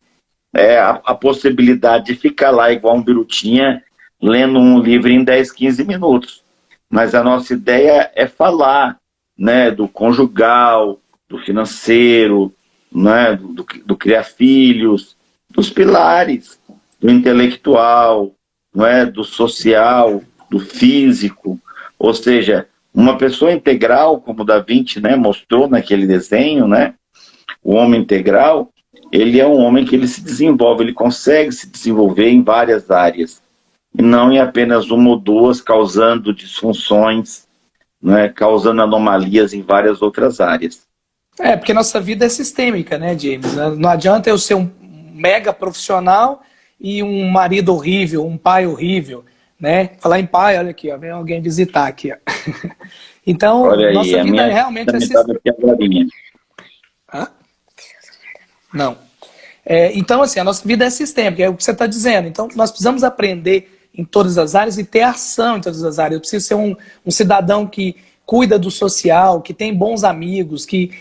a possibilidade de ficar lá igual um birutinha, lendo um livro em 10, 15 minutos, mas a nossa ideia é falar, né, do conjugal, do financeiro, né, do criar filhos, dos pilares, do intelectual, não é, do social, do físico, ou seja, uma pessoa integral, como Da Vinci, né, mostrou naquele desenho, né, o homem integral, ele é um homem que ele se desenvolve, ele consegue se desenvolver em várias áreas, e não em apenas uma ou duas, causando disfunções, né, causando anomalias em várias outras áreas. Porque nossa vida é sistêmica, né, James? Não adianta eu ser um mega profissional e um marido horrível, um pai horrível, né? Falar em pai, olha aqui, ó, vem alguém visitar aqui, ó. Então, Olha aí, nossa a vida minha realmente é também estava sistêmica. aqui agorinha. Não. Então, assim, a nossa vida é sistêmica, é o que você está dizendo. Então, nós precisamos aprender em todas as áreas e ter ação em todas as áreas. Eu preciso ser um cidadão que cuida do social, que tem bons amigos, que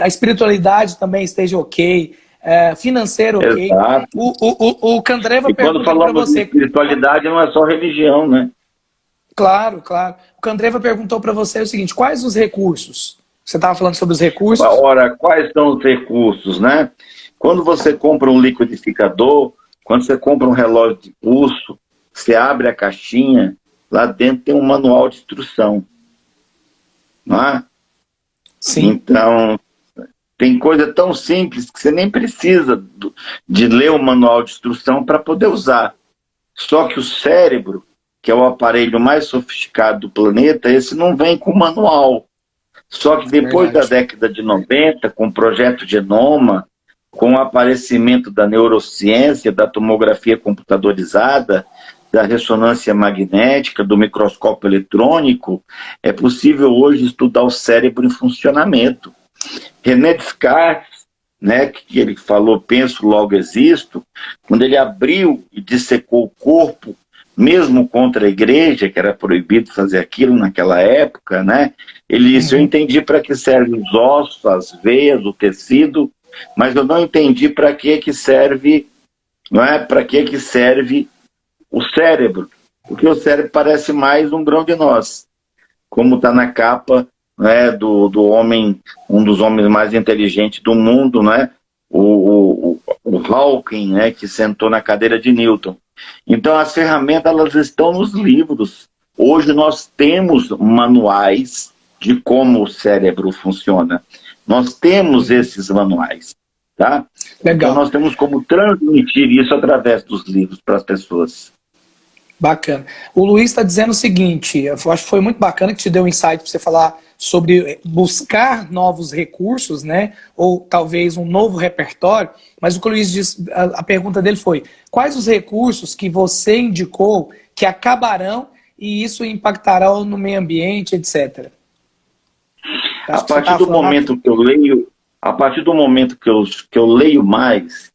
a espiritualidade também esteja ok, financeiro ok. Exato. O Candreva E quando pergunta aqui para falamos de você. espiritualidade, não é só religião, né? Claro, claro. O Candreva perguntou para você o seguinte: quais os recursos? Você estava falando sobre os recursos? Ora, quais são os recursos, né? Quando você compra um liquidificador, quando você compra um relógio de pulso, você abre a caixinha, lá dentro tem um manual de instrução, não é? Sim. Então, tem coisa tão simples que você nem precisa de ler o manual de instrução para poder usar. Só que o cérebro, que é o aparelho mais sofisticado do planeta, esse não vem com manual. Só que depois da Verdade. década de 90, com o projeto Genoma, com o aparecimento da neurociência, da tomografia computadorizada, da ressonância magnética, do microscópio eletrônico, é possível hoje estudar o cérebro em funcionamento. René Descartes, né, que ele falou, penso, logo existo, quando ele abriu e dissecou o corpo, mesmo contra a igreja, que era proibido fazer aquilo naquela época, né, ele disse, eu entendi para que servem os ossos, as veias, o tecido, mas eu não entendi para que serve, não é, para que serve o cérebro, porque o cérebro parece mais um grão de nós, como está na capa, né, do homem, um dos homens mais inteligentes do mundo, né, o Hawking, né, que sentou na cadeira de Newton. Então as ferramentas elas estão nos livros. Hoje nós temos manuais de como o cérebro funciona. Nós temos esses manuais, tá? Legal. Então nós temos como transmitir isso através dos livros para as pessoas. Bacana. O Luiz está dizendo o seguinte, eu acho que foi muito bacana que te deu um insight para você falar sobre buscar novos recursos, né? Ou talvez um novo repertório, mas o que o Luiz disse, a pergunta dele foi, quais os recursos que você indicou que acabarão e isso impactará no meio ambiente, etc. A partir do momento que eu leio, a partir do momento que eu leio mais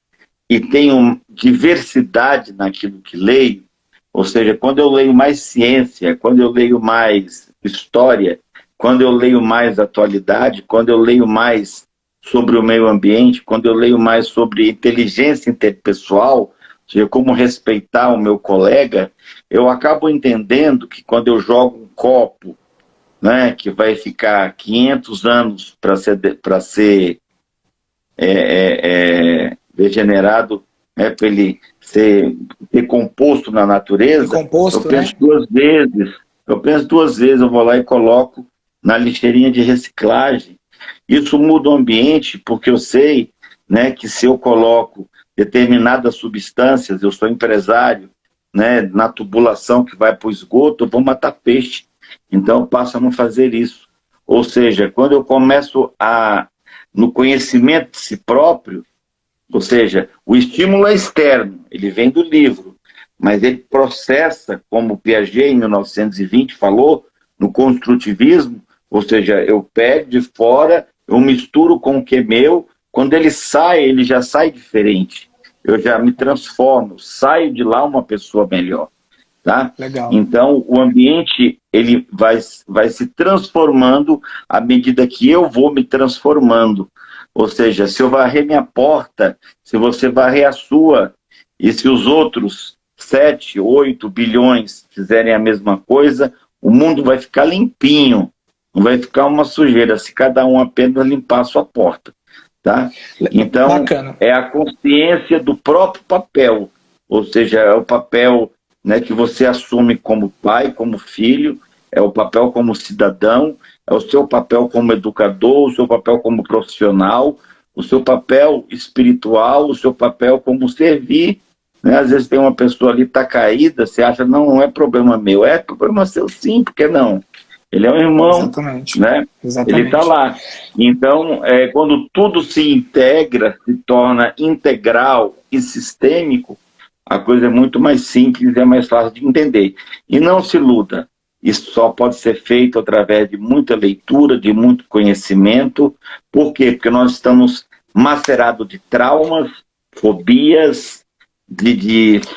e tenho diversidade naquilo que leio, ou seja, quando eu leio mais ciência, quando eu leio mais história, quando eu leio mais atualidade, quando eu leio mais sobre o meio ambiente, quando eu leio mais sobre inteligência interpessoal, ou seja, como respeitar o meu colega, eu acabo entendendo que quando eu jogo um copo, né, que vai ficar 500 anos para ser degenerado, né, para ele ser decomposto na natureza, eu penso, né, duas vezes. Eu penso duas vezes, eu vou lá e coloco na lixeirinha de reciclagem. Isso muda o ambiente, porque eu sei, né, que se eu coloco determinadas substâncias, eu sou empresário, né, na tubulação que vai para o esgoto, eu vou matar peixe. Então eu passo a não fazer isso. Ou seja, quando eu começo no conhecimento de si próprio, ou seja, o estímulo é externo, ele vem do livro, mas ele processa, como Piaget em 1920 falou, no construtivismo, ou seja, eu pego de fora, eu misturo com o que é meu, quando ele sai, ele já sai diferente. Eu já me transformo, saio de lá uma pessoa melhor. Tá? Legal. Então, o ambiente ele vai se transformando à medida que eu vou me transformando. Ou seja, se eu varrer minha porta, se você varrer a sua, e se os outros 7, 8 bilhões fizerem a mesma coisa, o mundo vai ficar limpinho, não vai ficar uma sujeira, se cada um apenas limpar a sua porta. Tá? Então, bacana. É a consciência do próprio papel, ou seja, é o papel, né, que você assume como pai, como filho, é o papel como cidadão, é o seu papel como educador, o seu papel como profissional, o seu papel espiritual, o seu papel como servir. Né? Às vezes tem uma pessoa ali que está caída, você acha, não é problema meu, é problema seu sim, por que não? Ele é um irmão, Exatamente. né? Exatamente. Ele está lá. Então, quando tudo se integra, se torna integral e sistêmico, a coisa é muito mais simples e é mais fácil de entender. E não se iluda, isso só pode ser feito através de muita leitura, de muito conhecimento. Por quê? Porque nós estamos macerados de traumas, fobias,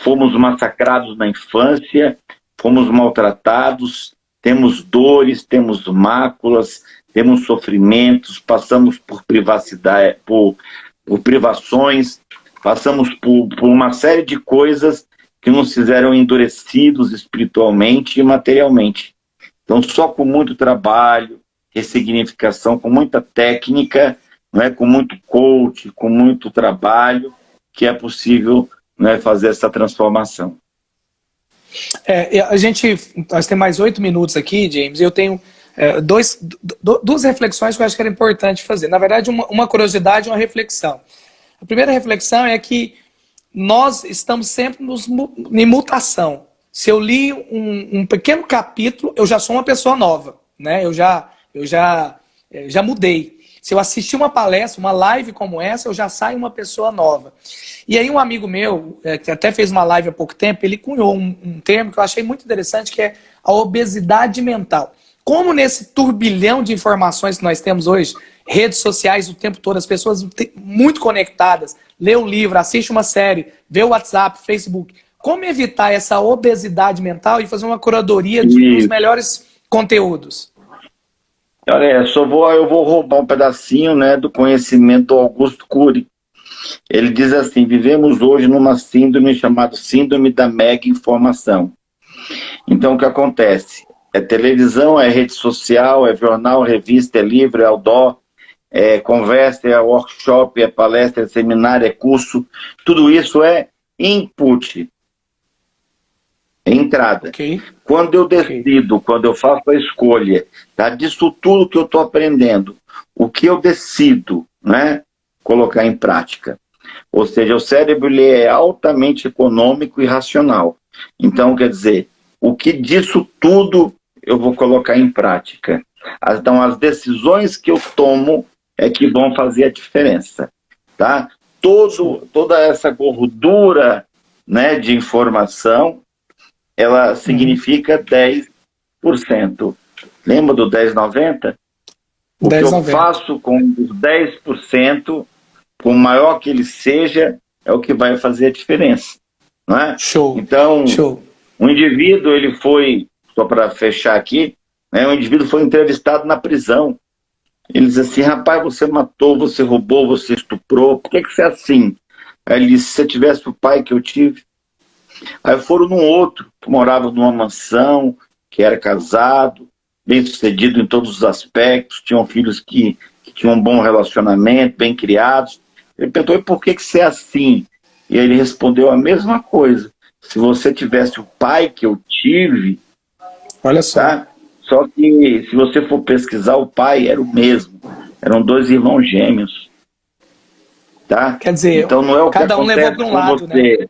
fomos massacrados na infância, fomos maltratados, temos dores, temos máculas, temos sofrimentos, passamos por privacidade, por privações, passamos por uma série de coisas que nos fizeram endurecidos espiritualmente e materialmente. Então, só com muito trabalho, ressignificação, com muita técnica, né, com muito coach, com muito trabalho, que é possível, né, fazer essa transformação. Nós temos mais 8 minutos aqui, James, e eu tenho duas reflexões que eu acho que era importante fazer. Na verdade, uma curiosidade e uma reflexão. A primeira reflexão é que nós estamos sempre em mutação. Se eu li um pequeno capítulo, eu já sou uma pessoa nova, né? Eu já mudei. Se eu assistir uma palestra, uma live como essa, eu já saio uma pessoa nova. E aí um amigo meu, que até fez uma live há pouco tempo, ele cunhou um termo que eu achei muito interessante, que é a obesidade mental. Como nesse turbilhão de informações que nós temos hoje, redes sociais o tempo todo, as pessoas muito conectadas, lê um livro, assiste uma série, vê o WhatsApp, Facebook. Como evitar essa obesidade mental e fazer uma curadoria dos melhores conteúdos? Olha, eu vou roubar um pedacinho, né, do conhecimento do Augusto Cury. Ele diz assim: vivemos hoje numa síndrome chamada síndrome da mega informação. Então, o que acontece? É televisão, é rede social, é jornal, revista, é livro, é outdoor, é conversa, é workshop, é palestra, é seminário, é curso. Tudo isso é input, é entrada. Okay. Quando eu decido, quando eu faço a escolha, tá, disso tudo que eu estou aprendendo, o que eu decido, né, colocar em prática. Ou seja, o cérebro ele é altamente econômico e racional. Então, quer dizer, o que disso tudo eu vou colocar em prática. Então, as decisões que eu tomo é que vão fazer a diferença. Tá? Toda essa gordura, né, de informação, ela significa 10%. Lembra do 10,90? O que eu faço com os 10%, por maior que ele seja, é o que vai fazer a diferença. Não é? Show. Então, um indivíduo, ele foi, só para fechar aqui, né, um indivíduo foi entrevistado na prisão. Ele diz assim: rapaz, você matou, você roubou, você estuprou, por que você é assim? Aí ele disse: se você tivesse o pai que eu tive. Aí foram num outro, que morava numa mansão, que era casado, bem sucedido em todos os aspectos, tinham filhos que tinham um bom relacionamento, bem criados. Ele perguntou: e por que você é assim? E aí ele respondeu a mesma coisa: se você tivesse o pai que eu tive, olha só. Tá? Só que se você for pesquisar, o pai era o mesmo, eram 2 irmãos gêmeos. Tá? Quer dizer, então não é o cada que um levou para um lado, você, né?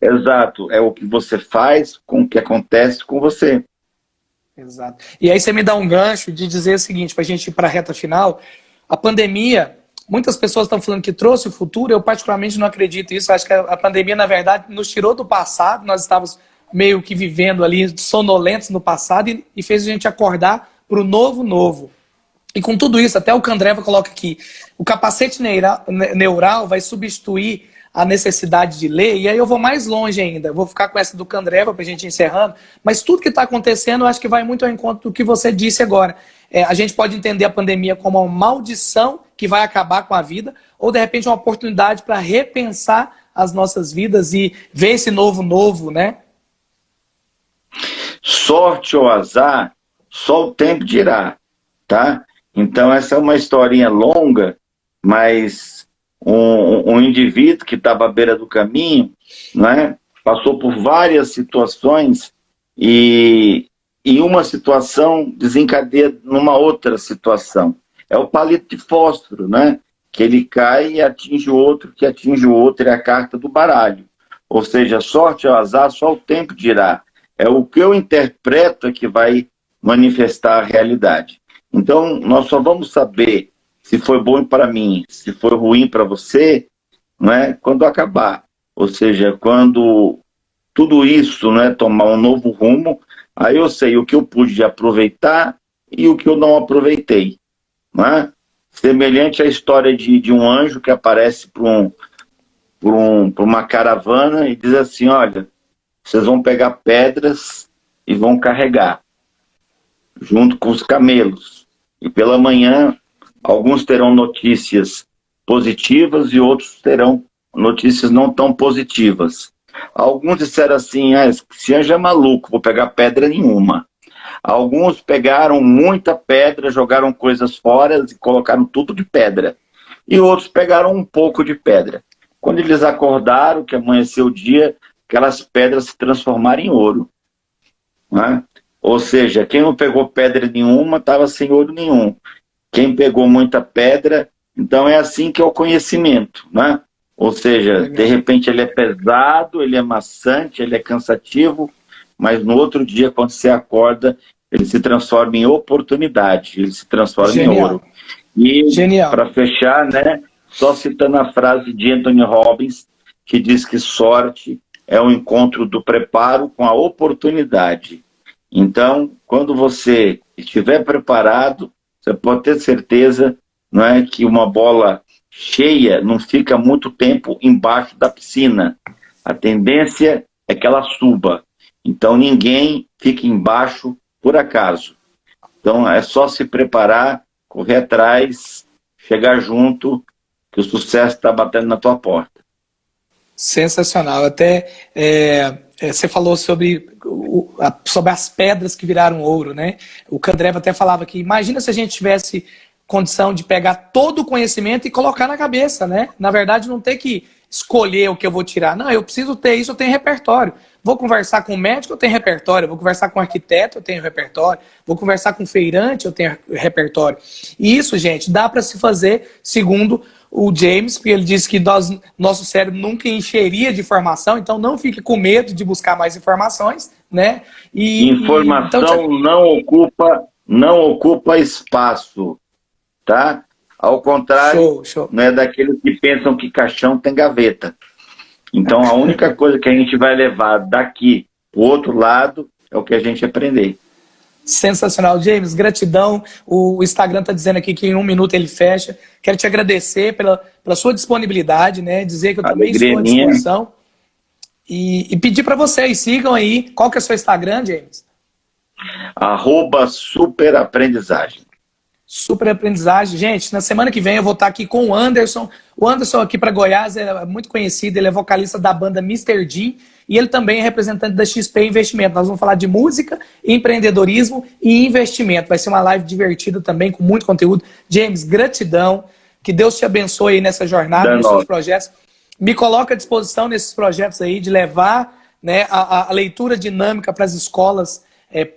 Exato, é o que você faz com o que acontece com você. Exato. E aí você me dá um gancho de dizer o seguinte, para a gente ir para a reta final, a pandemia, muitas pessoas estão falando que trouxe o futuro, eu particularmente não acredito nisso, acho que a pandemia, na verdade, nos tirou do passado, nós estávamos meio que vivendo ali, sonolentos no passado, e fez a gente acordar para o novo. E com tudo isso, até o Candreva coloca aqui, o capacete neural vai substituir a necessidade de ler, e aí eu vou mais longe ainda, eu vou ficar com essa do Candreva para a gente ir encerrando, mas tudo que está acontecendo eu acho que vai muito ao encontro do que você disse agora. A gente pode entender a pandemia como uma maldição que vai acabar com a vida, ou de repente uma oportunidade para repensar as nossas vidas e ver esse novo, né? Sorte ou azar, só o tempo dirá, tá? Então essa é uma historinha longa, mas um indivíduo que estava à beira do caminho, né, passou por várias situações e uma situação desencadeia numa outra situação. É o palito de fósforo, né? Que ele cai e atinge o outro, que atinge o outro, é a carta do baralho. Ou seja, sorte ou azar, só o tempo dirá. É o que eu interpreto que vai manifestar a realidade. Então, nós só vamos saber se foi bom para mim, se foi ruim para você, né, quando acabar. Ou seja, quando tudo isso, né, tomar um novo rumo, aí eu sei o que eu pude aproveitar e o que eu não aproveitei. Né? Semelhante à história de um anjo que aparece para uma caravana e diz assim, olha, vocês vão pegar pedras e vão carregar, junto com os camelos. E pela manhã, alguns terão notícias positivas e outros terão notícias não tão positivas. Alguns disseram assim, esse anjo é maluco, vou pegar pedra nenhuma. Alguns pegaram muita pedra, jogaram coisas fora e colocaram tudo de pedra. E outros pegaram um pouco de pedra. Quando eles acordaram, que amanheceu o dia, aquelas pedras se transformaram em ouro. Né? Ou seja, quem não pegou pedra nenhuma estava sem ouro nenhum. Quem pegou muita pedra, então é assim que é o conhecimento. Né? Ou seja, de repente ele é pesado, ele é maçante, ele é cansativo, mas no outro dia, quando você acorda, ele se transforma em oportunidade, ele se transforma em ouro. E, para fechar, né, só citando a frase de Anthony Robbins, que diz que sorte é o encontro do preparo com a oportunidade. Então, quando você estiver preparado, você pode ter certeza, não é, que uma bola cheia não fica muito tempo embaixo da piscina. A tendência é que ela suba. Então, ninguém fica embaixo por acaso. Então, é só se preparar, correr atrás, chegar junto, que o sucesso está batendo na tua porta. Sensacional. Até você falou sobre as pedras que viraram ouro, né? O Candreva até falava que imagina se a gente tivesse condição de pegar todo o conhecimento e colocar na cabeça, né? Na verdade, não ter que escolher o que eu vou tirar. Não, eu preciso ter isso, eu tenho repertório. Vou conversar com o médico, eu tenho repertório. Vou conversar com o arquiteto, eu tenho repertório. Vou conversar com o feirante, eu tenho repertório. E isso, gente, dá para se fazer segundo o James, porque ele disse que nosso cérebro nunca encheria de informação, então não fique com medo de buscar mais informações, né? Informação então, não ocupa espaço, tá? Ao contrário, show. Não é daqueles que pensam que caixão tem gaveta. Então a única coisa que a gente vai levar daqui para o outro lado é o que a gente aprender. Sensacional, James, gratidão. O Instagram está dizendo aqui que em 1 minuto ele fecha. Quero te agradecer pela sua disponibilidade, né? Dizer que eu também estou à disposição. E pedir para vocês, sigam aí. Qual que é o seu Instagram, James? @superaprendizagem. Superaprendizagem. Gente, na semana que vem eu vou estar aqui com o Anderson. O Anderson aqui para Goiás é muito conhecido, ele é vocalista da banda Mr. G e ele também é representante da XP Investimento. Nós vamos falar de música, empreendedorismo e investimento. Vai ser uma live divertida também, com muito conteúdo. James, gratidão. Que Deus te abençoe aí nessa jornada, nesses seus projetos. Me coloca à disposição nesses projetos aí de levar, né, a leitura dinâmica para as escolas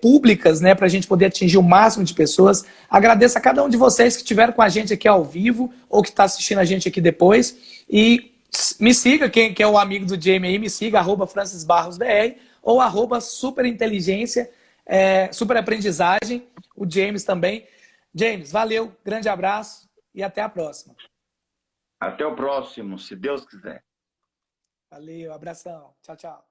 públicas, né, para a gente poder atingir o máximo de pessoas. Agradeço a cada um de vocês que estiveram com a gente aqui ao vivo ou que está assistindo a gente aqui depois. E Me siga, quem é o amigo do Jamie aí, me siga, @FrancisBarrosBR ou @superinteligência, superaprendizagem, o James também. James, valeu, grande abraço e até a próxima. Até o próximo, se Deus quiser. Valeu, abração. Tchau, tchau.